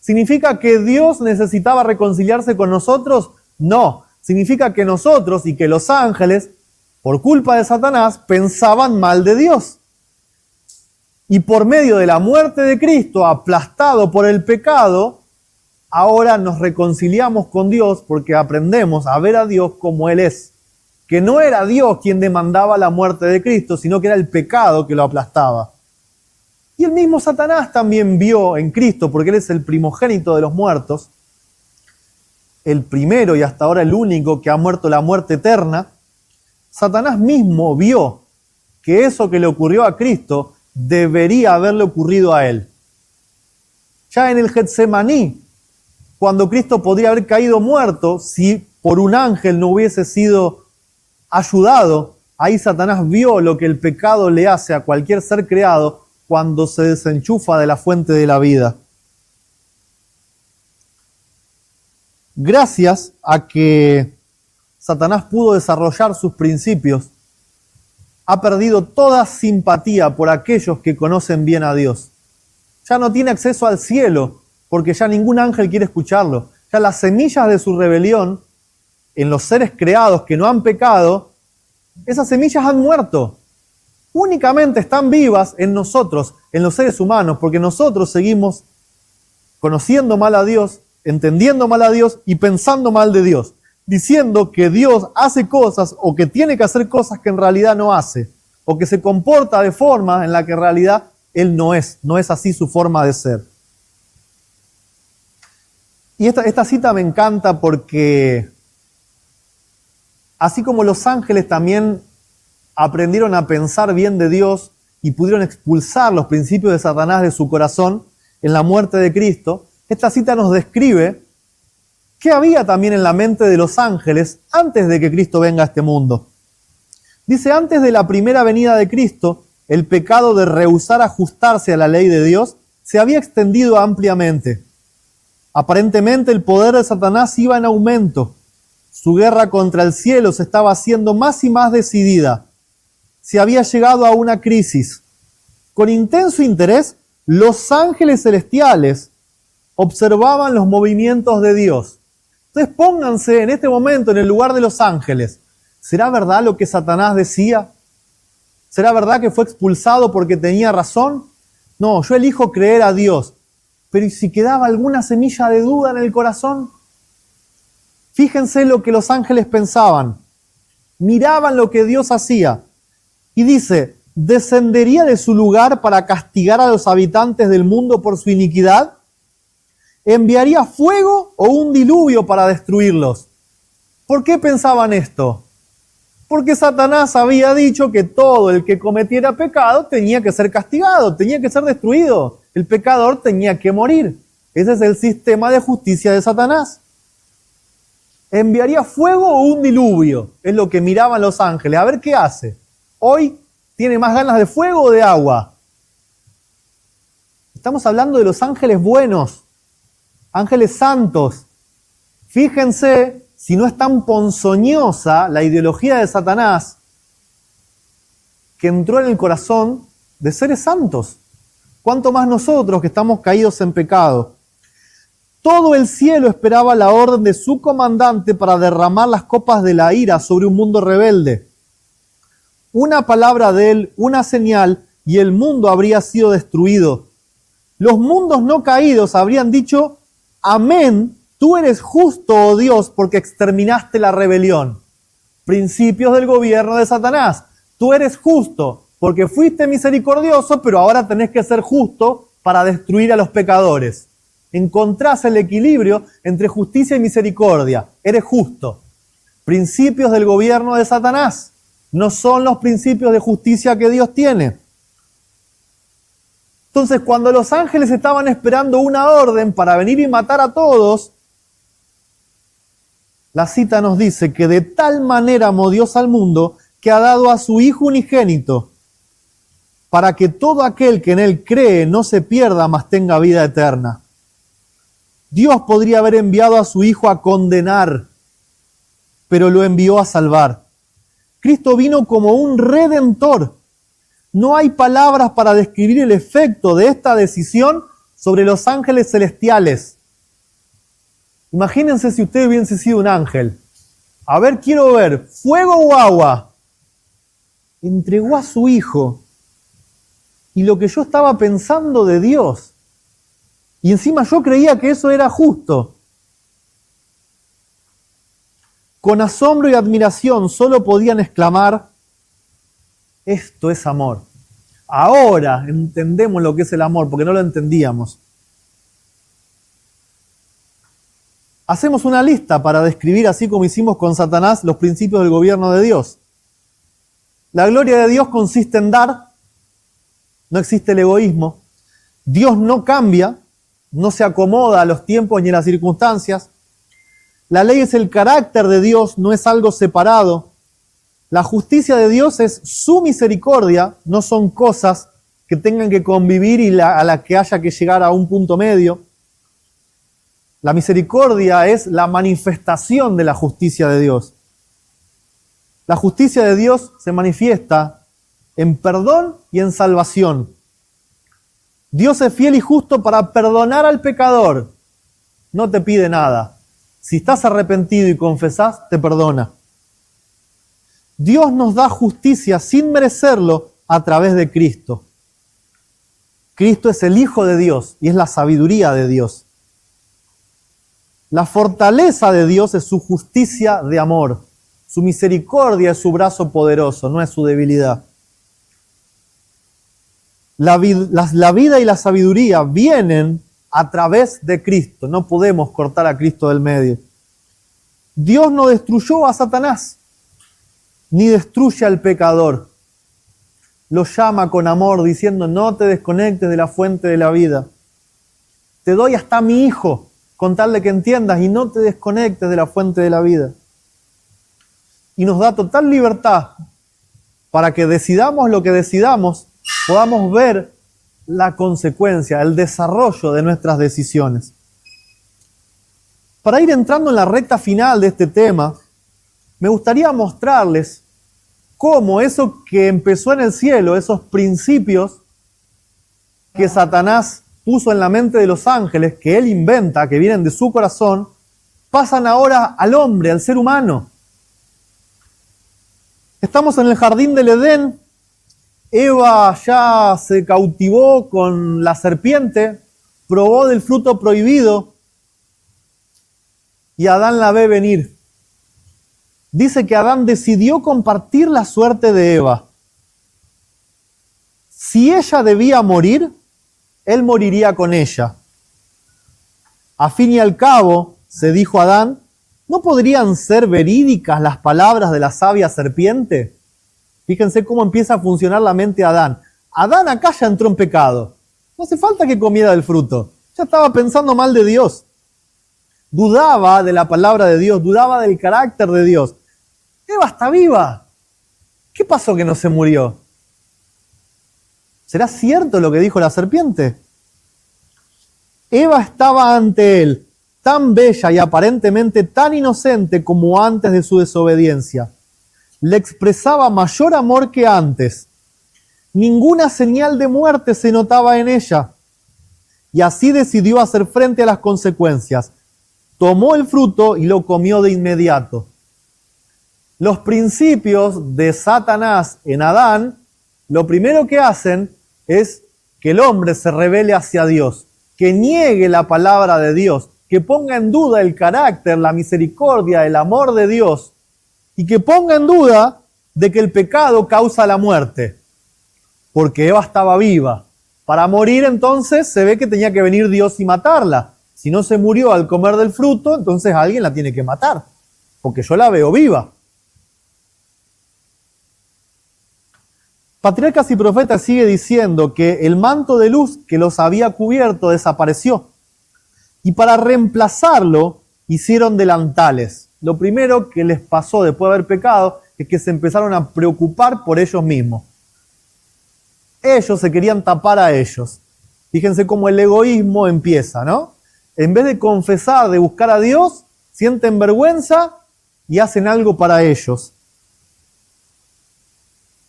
¿Significa que Dios necesitaba reconciliarse con nosotros? No. Significa que nosotros y que los ángeles, por culpa de Satanás, pensaban mal de Dios. Y por medio de la muerte de Cristo, aplastado por el pecado, ahora nos reconciliamos con Dios porque aprendemos a ver a Dios como Él es. Que no era Dios quien demandaba la muerte de Cristo, sino que era el pecado que lo aplastaba. Y el mismo Satanás también vio en Cristo, porque Él es el primogénito de los muertos, el primero y hasta ahora el único que ha muerto la muerte eterna. Satanás mismo vio que eso que le ocurrió a Cristo debería haberle ocurrido a Él. Ya en el Getsemaní, cuando Cristo podría haber caído muerto si por un ángel no hubiese sido ayudado, ahí Satanás vio lo que el pecado le hace a cualquier ser creado cuando se desenchufa de la fuente de la vida. Gracias a que Satanás pudo desarrollar sus principios, ha perdido toda simpatía por aquellos que conocen bien a Dios. Ya no tiene acceso al cielo, porque ya ningún ángel quiere escucharlo. Ya las semillas de su rebelión en los seres creados que no han pecado, esas semillas han muerto. Únicamente están vivas en nosotros, en los seres humanos, porque nosotros seguimos conociendo mal a Dios, entendiendo mal a Dios y pensando mal de Dios, diciendo que Dios hace cosas o que tiene que hacer cosas que en realidad no hace. o que se comporta de forma en la que en realidad Él no es así su forma de ser. Y esta cita me encanta porque así como los ángeles también aprendieron a pensar bien de Dios y pudieron expulsar los principios de Satanás de su corazón en la muerte de Cristo, esta cita nos describe qué había también en la mente de los ángeles antes de que Cristo venga a este mundo. Dice, antes de la primera venida de Cristo, el pecado de rehusar ajustarse a la ley de Dios se había extendido ampliamente. Aparentemente el poder de Satanás iba en aumento. Su guerra contra el cielo se estaba haciendo más y más decidida. Se había llegado a una crisis. Con intenso interés, los ángeles celestiales observaban los movimientos de Dios. Entonces pónganse en este momento en el lugar de los ángeles. ¿Será verdad lo que Satanás decía? ¿Será verdad que fue expulsado porque tenía razón? No, yo elijo creer a Dios. Pero ¿y si quedaba alguna semilla de duda en el corazón? Fíjense lo que los ángeles pensaban. Miraban lo que Dios hacía. Y dice, ¿descendería de su lugar para castigar a los habitantes del mundo por su iniquidad? ¿Enviaría fuego o un diluvio para destruirlos? ¿Por qué pensaban esto? Porque Satanás había dicho que todo el que cometiera pecado tenía que ser castigado, tenía que ser destruido. El pecador tenía que morir. Ese es el sistema de justicia de Satanás. ¿Enviaría fuego o un diluvio? Es lo que miraban los ángeles. A ver qué hace. Hoy tiene más ganas de fuego o de agua. Estamos hablando de los ángeles buenos, ángeles santos. Fíjense si no es tan ponzoñosa la ideología de Satanás que entró en el corazón de seres santos. ¿Cuánto más nosotros que estamos caídos en pecado? Todo el cielo esperaba la orden de su comandante para derramar las copas de la ira sobre un mundo rebelde. Una palabra de él, una señal, y el mundo habría sido destruido. Los mundos no caídos habrían dicho, amén, tú eres justo, oh Dios, porque exterminaste la rebelión. Principios del gobierno de Satanás. Tú eres justo, porque fuiste misericordioso, pero ahora tenés que ser justo para destruir a los pecadores. Encontrás el equilibrio entre justicia y misericordia. Eres justo. Principios del gobierno de Satanás. No son los principios de justicia que Dios tiene. Entonces, cuando los ángeles estaban esperando una orden para venir y matar a todos, la cita nos dice que de tal manera amó Dios al mundo que ha dado a su Hijo unigénito, para que todo aquel que en Él cree no se pierda, mas tenga vida eterna. Dios podría haber enviado a su Hijo a condenar, pero lo envió a salvar. Cristo vino como un redentor. No hay palabras para describir el efecto de esta decisión sobre los ángeles celestiales. Imagínense si usted hubiese sido un ángel. A ver, quiero ver, ¿fuego o agua? Entregó a su Hijo. Y lo que yo estaba pensando de Dios. Y encima yo creía que eso era justo. Con asombro y admiración solo podían exclamar, esto es amor. Ahora entendemos lo que es el amor, porque no lo entendíamos. Hacemos una lista para describir, así como hicimos con Satanás, los principios del gobierno de Dios. La gloria de Dios consiste en dar, no existe el egoísmo. Dios no cambia, no se acomoda a los tiempos ni a las circunstancias. La ley es el carácter de Dios, no es algo separado. La justicia de Dios es su misericordia, no son cosas que tengan que convivir y a la que haya que llegar a un punto medio. La misericordia es la manifestación de la justicia de Dios. La justicia de Dios se manifiesta en perdón y en salvación. Dios es fiel y justo para perdonar al pecador. No te pide nada. Si estás arrepentido y confesás, te perdona. Dios nos da justicia sin merecerlo a través de Cristo. Cristo es el Hijo de Dios y es la sabiduría de Dios. La fortaleza de Dios es su justicia de amor. Su misericordia es su brazo poderoso, no es su debilidad. La vida y la sabiduría vienen a través de Cristo. No podemos cortar a Cristo del medio. Dios no destruyó a Satanás, ni destruye al pecador. Lo llama con amor diciendo, no te desconectes de la fuente de la vida. Te doy hasta mi hijo, con tal de que entiendas, y no te desconectes de la fuente de la vida. Y nos da total libertad para que decidamos lo que decidamos, podamos ver la consecuencia, el desarrollo de nuestras decisiones. Para ir entrando en la recta final de este tema, me gustaría mostrarles cómo eso que empezó en el cielo, esos principios que Satanás puso en la mente de los ángeles, que él inventa, que vienen de su corazón, pasan ahora al hombre, al ser humano. Estamos en el jardín del Edén. Eva ya se cautivó con la serpiente, probó del fruto prohibido y Adán la ve venir. Dice que Adán decidió compartir la suerte de Eva. Si ella debía morir, él moriría con ella. A fin y al cabo, se dijo Adán, ¿no podrían ser verídicas las palabras de la sabia serpiente? Fíjense cómo empieza a funcionar la mente de Adán. Adán acá ya entró en pecado. No hace falta que comiera del fruto. Ya estaba pensando mal de Dios. Dudaba de la palabra de Dios, dudaba del carácter de Dios. Eva está viva. ¿Qué pasó que no se murió? ¿Será cierto lo que dijo la serpiente? Eva estaba ante él, tan bella y aparentemente tan inocente como antes de su desobediencia. Le expresaba mayor amor que antes. Ninguna señal de muerte se notaba en ella. Y así decidió hacer frente a las consecuencias. Tomó el fruto y lo comió de inmediato. Los principios de Satanás en Adán, lo primero que hacen es que el hombre se rebele hacia Dios, que niegue la palabra de Dios, que ponga en duda el carácter, la misericordia, el amor de Dios, y que ponga en duda de que el pecado causa la muerte, porque Eva estaba viva. Para morir entonces se ve que tenía que venir Dios y matarla. Si no se murió al comer del fruto, entonces alguien la tiene que matar, porque yo la veo viva. Patriarcas y Profetas sigue diciendo que el manto de luz que los había cubierto desapareció. Y para reemplazarlo hicieron delantales. Lo primero que les pasó después de haber pecado es que se empezaron a preocupar por ellos mismos. Ellos se querían tapar a ellos. Fíjense cómo el egoísmo empieza, ¿no? En vez de confesar, de buscar a Dios, sienten vergüenza y hacen algo para ellos.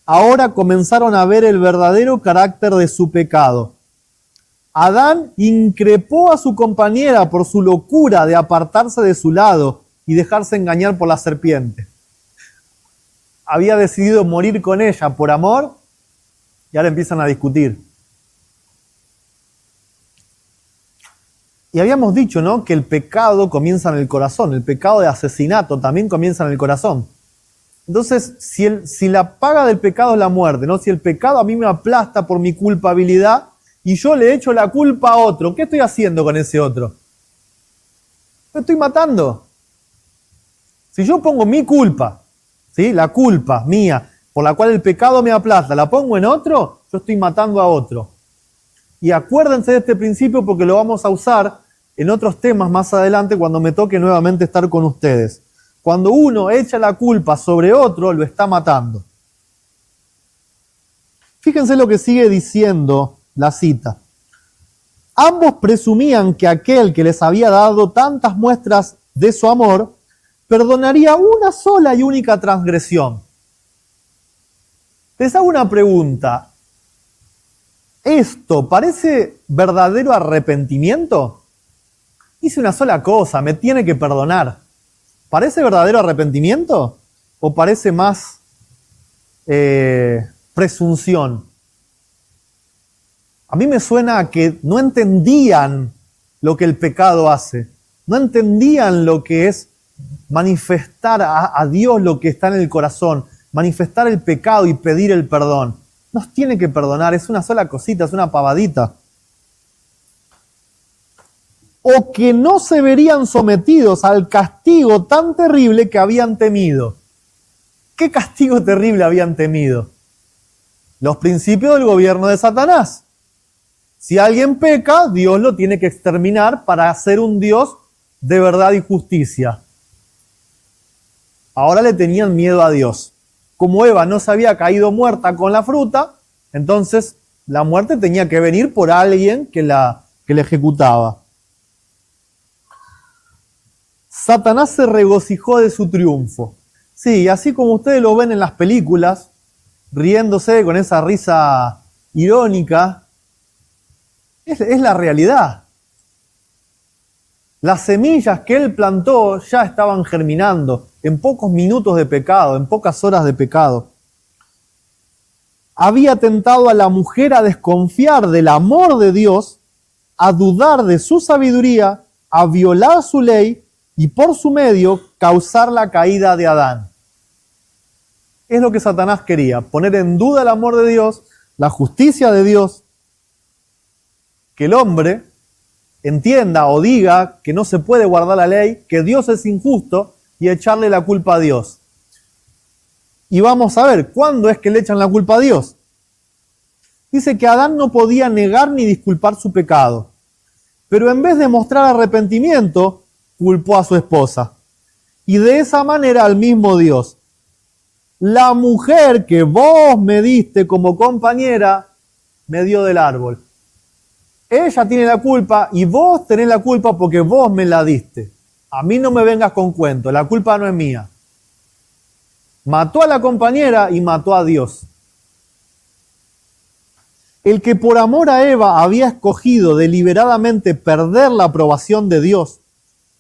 Ahora comenzaron a ver el verdadero carácter de su pecado. Adán increpó a su compañera por su locura de apartarse de su lado y dejarse engañar por la serpiente. Había decidido morir con ella por amor y ahora empiezan a discutir. Y habíamos dicho, ¿no?, que el pecado comienza en el corazón. El pecado de asesinato también comienza en el corazón. Entonces, si la paga del pecado es la muerte, ¿no? Si el pecado a mí me aplasta por mi culpabilidad y yo le echo la culpa a otro, ¿qué estoy haciendo con ese otro? Lo estoy matando. Si yo pongo mi culpa, ¿sí?, la culpa mía, por la cual el pecado me aplasta, la pongo en otro, yo estoy matando a otro. Y acuérdense de este principio porque lo vamos a usar en otros temas más adelante cuando me toque nuevamente estar con ustedes. Cuando uno echa la culpa sobre otro, lo está matando. Fíjense lo que sigue diciendo la cita. Ambos presumían que aquel que les había dado tantas muestras de su amor, perdonaría una sola y única transgresión. Les hago una pregunta. ¿Esto parece verdadero arrepentimiento? Hice una sola cosa, me tiene que perdonar. ¿Parece verdadero arrepentimiento? ¿O parece más presunción? A mí me suena a que no entendían lo que el pecado hace. No entendían lo que es manifestar a Dios lo que está en el corazón. Manifestar el pecado y pedir el perdón. nos tiene que perdonar, es una sola cosita, es una pavadita. O que no se verían sometidos al castigo tan terrible que habían temido. ¿Qué castigo terrible habían temido? Los principios del gobierno de Satanás. Si alguien peca, Dios lo tiene que exterminar para ser un Dios de verdad y justicia. Ahora le tenían miedo a Dios. Como Eva no se había caído muerta con la fruta, entonces la muerte tenía que venir por alguien que la ejecutaba. Satanás se regocijó de su triunfo. Sí, así como ustedes lo ven en las películas, riéndose con esa risa irónica, es la realidad. Las semillas que él plantó ya estaban germinando en pocos minutos de pecado, en pocas horas de pecado. Había tentado a la mujer a desconfiar del amor de Dios, a dudar de su sabiduría, a violar su ley y por su medio causar la caída de Adán. Es lo que Satanás quería, poner en duda el amor de Dios, la justicia de Dios, que el hombre entienda o diga que no se puede guardar la ley, que Dios es injusto y echarle la culpa a Dios. Y vamos a ver, ¿cuándo es que le echan la culpa a Dios? Dice que Adán no podía negar ni disculpar su pecado, pero en vez de mostrar arrepentimiento, culpó a su esposa. Y de esa manera al mismo Dios. La mujer que vos me diste como compañera, me dio del árbol. Ella tiene la culpa y vos tenés la culpa porque vos me la diste. A mí no me vengas con cuento, la culpa no es mía. Mató a la compañera y mató a Dios. El que por amor a Eva había escogido deliberadamente perder la aprobación de Dios,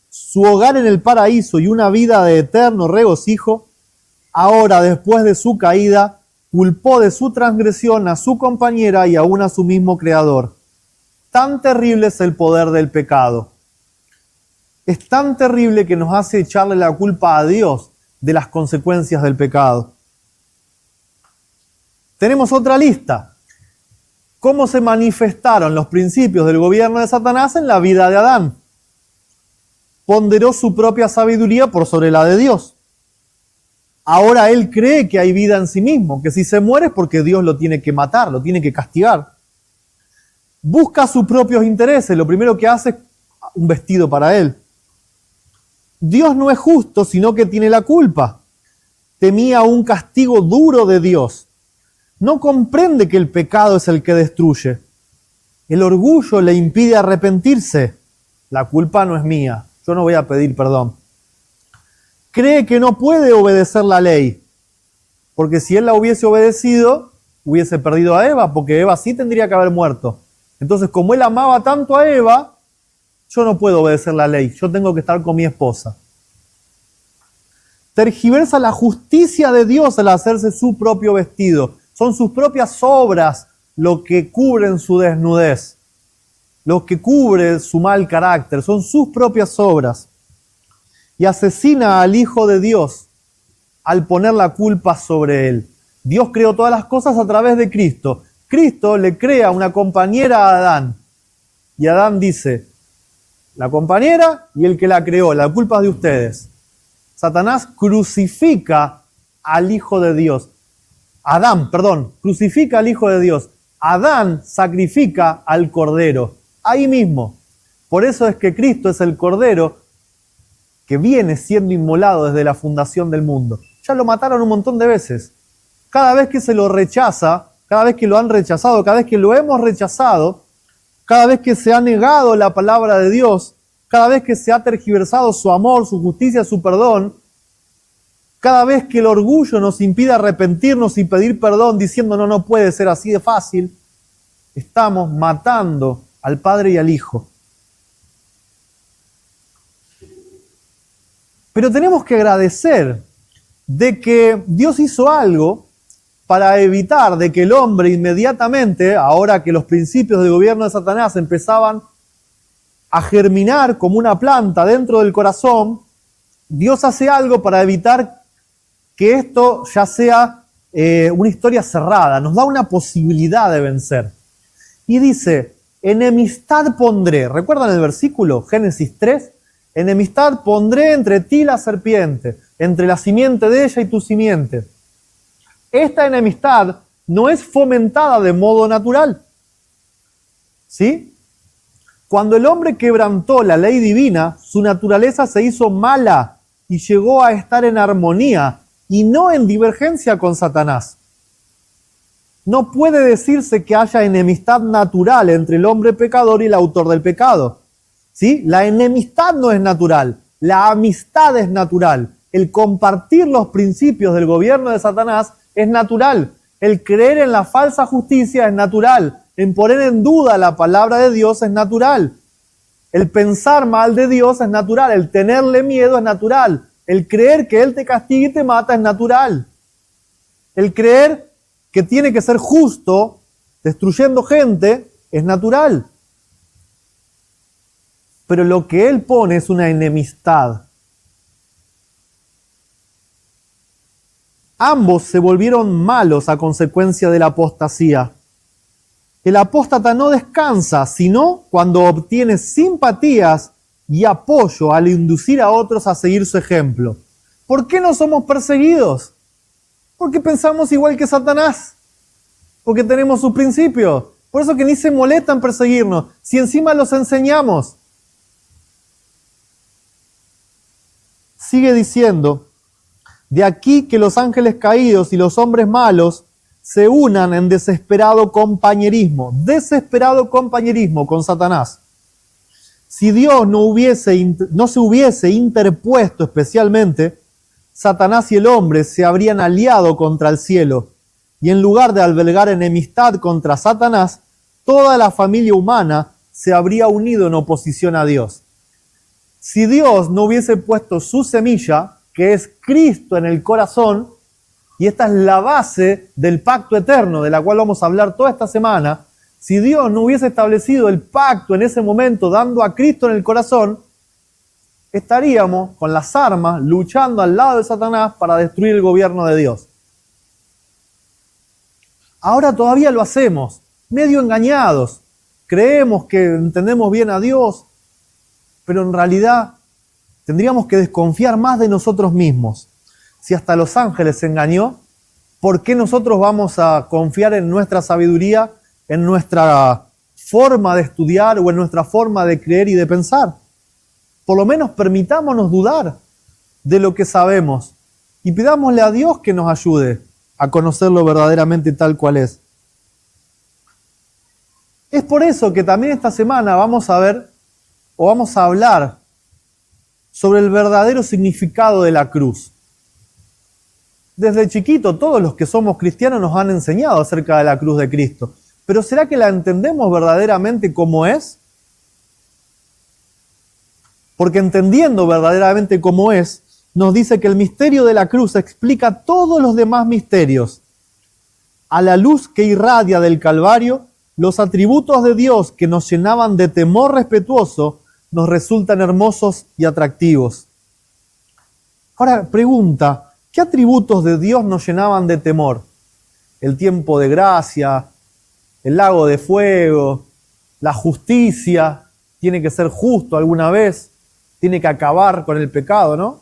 su hogar en el paraíso y una vida de eterno regocijo, ahora después de su caída, culpó de su transgresión a su compañera y aún a su mismo Creador. Tan terrible es el poder del pecado. Es tan terrible que nos hace echarle la culpa a Dios de las consecuencias del pecado. Tenemos otra lista. ¿Cómo se manifestaron los principios del gobierno de Satanás en la vida de Adán? Ponderó su propia sabiduría por sobre la de Dios. Ahora él cree que hay vida en sí mismo, que si se muere es porque Dios lo tiene que matar, lo tiene que castigar. Busca sus propios intereses, lo primero que hace es un vestido para él. Dios no es justo, sino que tiene la culpa. Temía un castigo duro de Dios. No comprende que el pecado es el que destruye. El orgullo le impide arrepentirse. La culpa no es mía, yo no voy a pedir perdón. Cree que no puede obedecer la ley, porque si él la hubiese obedecido, hubiese perdido a Eva, porque Eva sí tendría que haber muerto. Entonces, como él amaba tanto a Eva, yo no puedo obedecer la ley, yo tengo que estar con mi esposa. Tergiversa la justicia de Dios al hacerse su propio vestido. Son sus propias obras lo que cubren su desnudez, lo que cubre su mal carácter, son sus propias obras. Y asesina al Hijo de Dios al poner la culpa sobre él. Dios creó todas las cosas a través de Cristo. Cristo le crea una compañera a Adán. Y Adán dice, la compañera y el que la creó, la culpa es de ustedes. Satanás crucifica al Hijo de Dios. Crucifica al Hijo de Dios. Adán sacrifica al Cordero. Ahí mismo. Por eso es que Cristo es el Cordero que viene siendo inmolado desde la fundación del mundo. Ya lo mataron un montón de veces. Cada vez que se lo rechaza, cada vez que lo han rechazado, cada vez que lo hemos rechazado, cada vez que se ha negado la palabra de Dios, cada vez que se ha tergiversado su amor, su justicia, su perdón, cada vez que el orgullo nos impide arrepentirnos y pedir perdón diciendo no puede ser así de fácil, estamos matando al Padre y al Hijo. Pero tenemos que agradecer de que Dios hizo algo para evitar de que el hombre inmediatamente, ahora que los principios del gobierno de Satanás empezaban a germinar como una planta dentro del corazón, Dios hace algo para evitar que esto ya sea una historia cerrada, nos da una posibilidad de vencer. Y dice, enemistad pondré. ¿Recuerdan el versículo? Génesis 3. Enemistad pondré entre ti y la serpiente, entre la simiente de ella y tu simiente. Esta enemistad no es fomentada de modo natural. ¿Sí? Cuando el hombre quebrantó la ley divina, su naturaleza se hizo mala y llegó a estar en armonía y no en divergencia con Satanás. No puede decirse que haya enemistad natural entre el hombre pecador y el autor del pecado. ¿Sí? La enemistad no es natural, la amistad es natural. El compartir los principios del gobierno de Satanás es natural. El creer en la falsa justicia es natural. En poner en duda la palabra de Dios es natural. El pensar mal de Dios es natural. El tenerle miedo es natural. El creer que Él te castiga y te mata es natural. El creer que tiene que ser justo, destruyendo gente, es natural. Pero lo que Él pone es una enemistad. Ambos se volvieron malos a consecuencia de la apostasía. El apóstata no descansa, sino cuando obtiene simpatías y apoyo al inducir a otros a seguir su ejemplo. ¿Por qué no somos perseguidos? Porque pensamos igual que Satanás. Porque tenemos sus principios. Por eso que ni se molestan en perseguirnos, si encima los enseñamos. Sigue diciendo, de aquí que los ángeles caídos y los hombres malos se unan en desesperado compañerismo con Satanás. Si Dios no se hubiese interpuesto especialmente, Satanás y el hombre se habrían aliado contra el cielo, y en lugar de albergar enemistad contra Satanás, toda la familia humana se habría unido en oposición a Dios. Si Dios no hubiese puesto su semilla, que es Cristo en el corazón, y esta es la base del pacto eterno, de la cual vamos a hablar toda esta semana, si Dios no hubiese establecido el pacto en ese momento, dando a Cristo en el corazón, estaríamos con las armas luchando al lado de Satanás para destruir el gobierno de Dios. Ahora todavía lo hacemos, medio engañados. Creemos que entendemos bien a Dios, pero en realidad tendríamos que desconfiar más de nosotros mismos. Si hasta los ángeles se engañó, ¿por qué nosotros vamos a confiar en nuestra sabiduría, en nuestra forma de estudiar o en nuestra forma de creer y de pensar? Por lo menos permitámonos dudar de lo que sabemos y pidámosle a Dios que nos ayude a conocerlo verdaderamente tal cual es. Es por eso que también esta semana vamos a ver o vamos a hablar sobre el verdadero significado de la cruz. Desde chiquito todos los que somos cristianos nos han enseñado acerca de la cruz de Cristo. Pero ¿será que la entendemos verdaderamente como es? Porque entendiendo verdaderamente cómo es, nos dice que el misterio de la cruz explica todos los demás misterios. A la luz que irradia del Calvario, los atributos de Dios que nos llenaban de temor respetuoso nos resultan hermosos y atractivos. Ahora, pregunta, ¿qué atributos de Dios nos llenaban de temor? El tiempo de gracia, el lago de fuego, la justicia, tiene que ser justo alguna vez, tiene que acabar con el pecado, ¿no?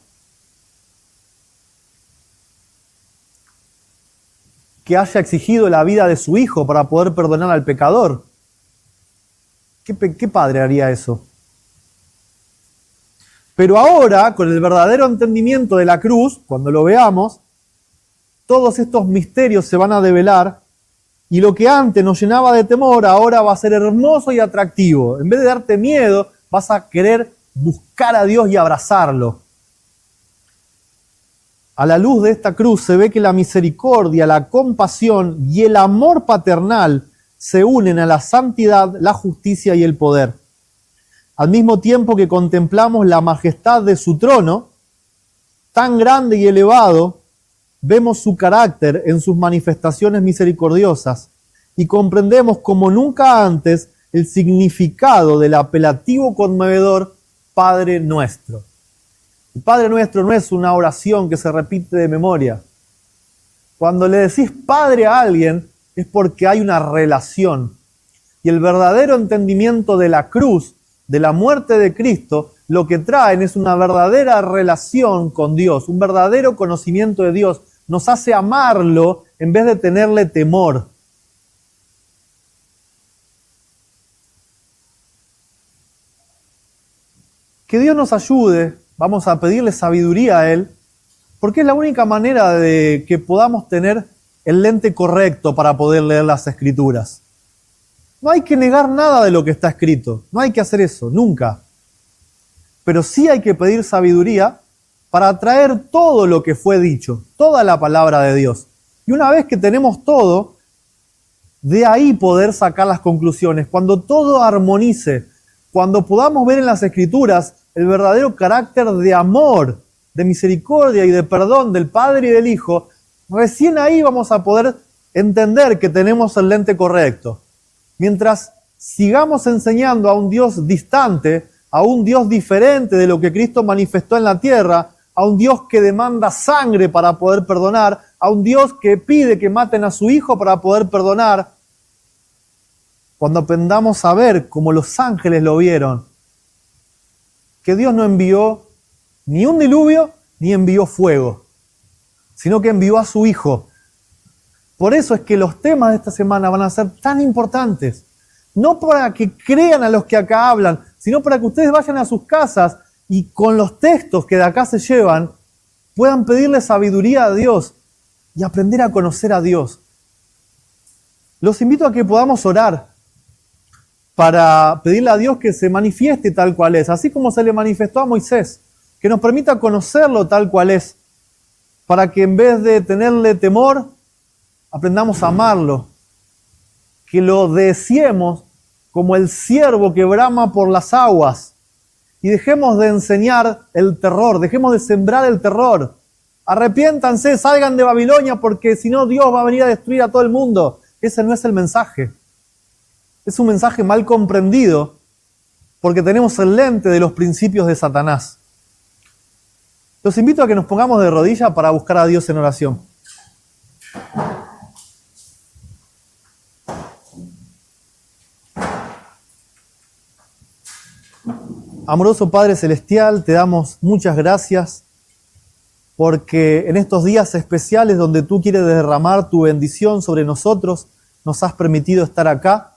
Que haya exigido la vida de su hijo para poder perdonar al pecador. ¿Qué padre haría eso? Pero ahora, con el verdadero entendimiento de la cruz, cuando lo veamos, todos estos misterios se van a develar y lo que antes nos llenaba de temor, ahora va a ser hermoso y atractivo. En vez de darte miedo, vas a querer buscar a Dios y abrazarlo. A la luz de esta cruz se ve que la misericordia, la compasión y el amor paternal se unen a la santidad, la justicia y el poder. Al mismo tiempo que contemplamos la majestad de su trono, tan grande y elevado, vemos su carácter en sus manifestaciones misericordiosas y comprendemos como nunca antes el significado del apelativo conmovedor Padre Nuestro. El Padre Nuestro no es una oración que se repite de memoria. Cuando le decís padre a alguien es porque hay una relación. Y el verdadero entendimiento de la cruz, de la muerte de Cristo, lo que traen es una verdadera relación con Dios, un verdadero conocimiento de Dios. Nos hace amarlo en vez de tenerle temor. Que Dios nos ayude, vamos a pedirle sabiduría a Él, porque es la única manera de que podamos tener el lente correcto para poder leer las Escrituras. No hay que negar nada de lo que está escrito, no hay que hacer eso, nunca. Pero sí hay que pedir sabiduría para traer todo lo que fue dicho, toda la palabra de Dios. Y una vez que tenemos todo, de ahí poder sacar las conclusiones. Cuando todo armonice, cuando podamos ver en las Escrituras el verdadero carácter de amor, de misericordia y de perdón del Padre y del Hijo, recién ahí vamos a poder entender que tenemos el lente correcto. Mientras sigamos enseñando a un Dios distante, a un Dios diferente de lo que Cristo manifestó en la tierra, a un Dios que demanda sangre para poder perdonar, a un Dios que pide que maten a su Hijo para poder perdonar, cuando aprendamos a ver como los ángeles lo vieron, que Dios no envió ni un diluvio ni envió fuego, sino que envió a su Hijo. Por eso es que los temas de esta semana van a ser tan importantes. No para que crean a los que acá hablan, sino para que ustedes vayan a sus casas y con los textos que de acá se llevan, puedan pedirle sabiduría a Dios y aprender a conocer a Dios. Los invito a que podamos orar para pedirle a Dios que se manifieste tal cual es, así como se le manifestó a Moisés, que nos permita conocerlo tal cual es, para que en vez de tenerle temor, aprendamos a amarlo, que lo deseemos como el ciervo que brama por las aguas, y dejemos de enseñar el terror, dejemos de sembrar el terror. Arrepiéntanse, salgan de Babilonia, porque si no Dios va a venir a destruir a todo el mundo. Ese no es el mensaje. Es un mensaje mal comprendido, porque tenemos el lente de los principios de Satanás. Los invito a que nos pongamos de rodillas para buscar a Dios en oración. Amoroso Padre Celestial, te damos muchas gracias porque en estos días especiales donde tú quieres derramar tu bendición sobre nosotros, nos has permitido estar acá,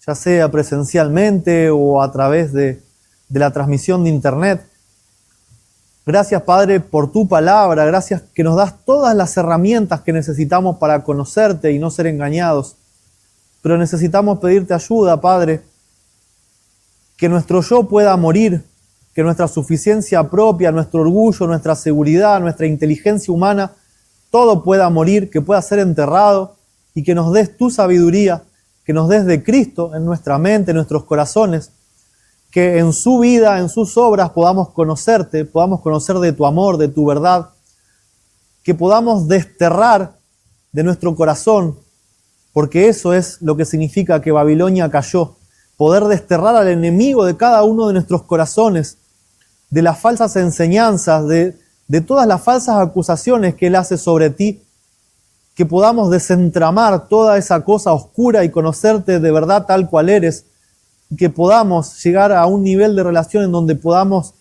ya sea presencialmente o a través de la transmisión de internet. Gracias, Padre, por tu palabra, gracias que nos das todas las herramientas que necesitamos para conocerte y no ser engañados. Pero necesitamos pedirte ayuda, Padre, que nuestro yo pueda morir, que nuestra suficiencia propia, nuestro orgullo, nuestra seguridad, nuestra inteligencia humana, todo pueda morir, que pueda ser enterrado y que nos des tu sabiduría, que nos des de Cristo en nuestra mente, en nuestros corazones, que en su vida, en sus obras podamos conocerte, podamos conocer de tu amor, de tu verdad, que podamos desterrar de nuestro corazón, porque eso es lo que significa que Babilonia cayó, poder desterrar al enemigo de cada uno de nuestros corazones, de las falsas enseñanzas, de todas las falsas acusaciones que él hace sobre ti, que podamos desentramar toda esa cosa oscura y conocerte de verdad tal cual eres, y que podamos llegar a un nivel de relación en donde podamos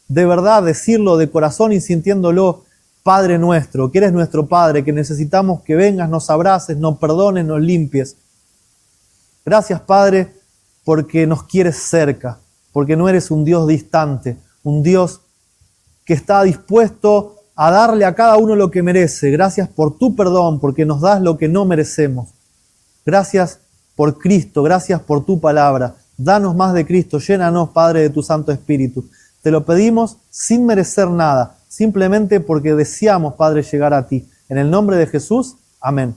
de verdad decirlo de corazón y sintiéndolo, Padre nuestro, que eres nuestro Padre, que necesitamos que vengas, nos abraces, nos perdones, nos limpies. Gracias, Padre, porque nos quieres cerca, porque no eres un Dios distante, un Dios que está dispuesto a darle a cada uno lo que merece. Gracias por tu perdón, porque nos das lo que no merecemos. Gracias por Cristo, gracias por tu palabra. Danos más de Cristo, llénanos, Padre, de tu Santo Espíritu. Te lo pedimos sin merecer nada, simplemente porque deseamos, Padre, llegar a ti. En el nombre de Jesús, amén.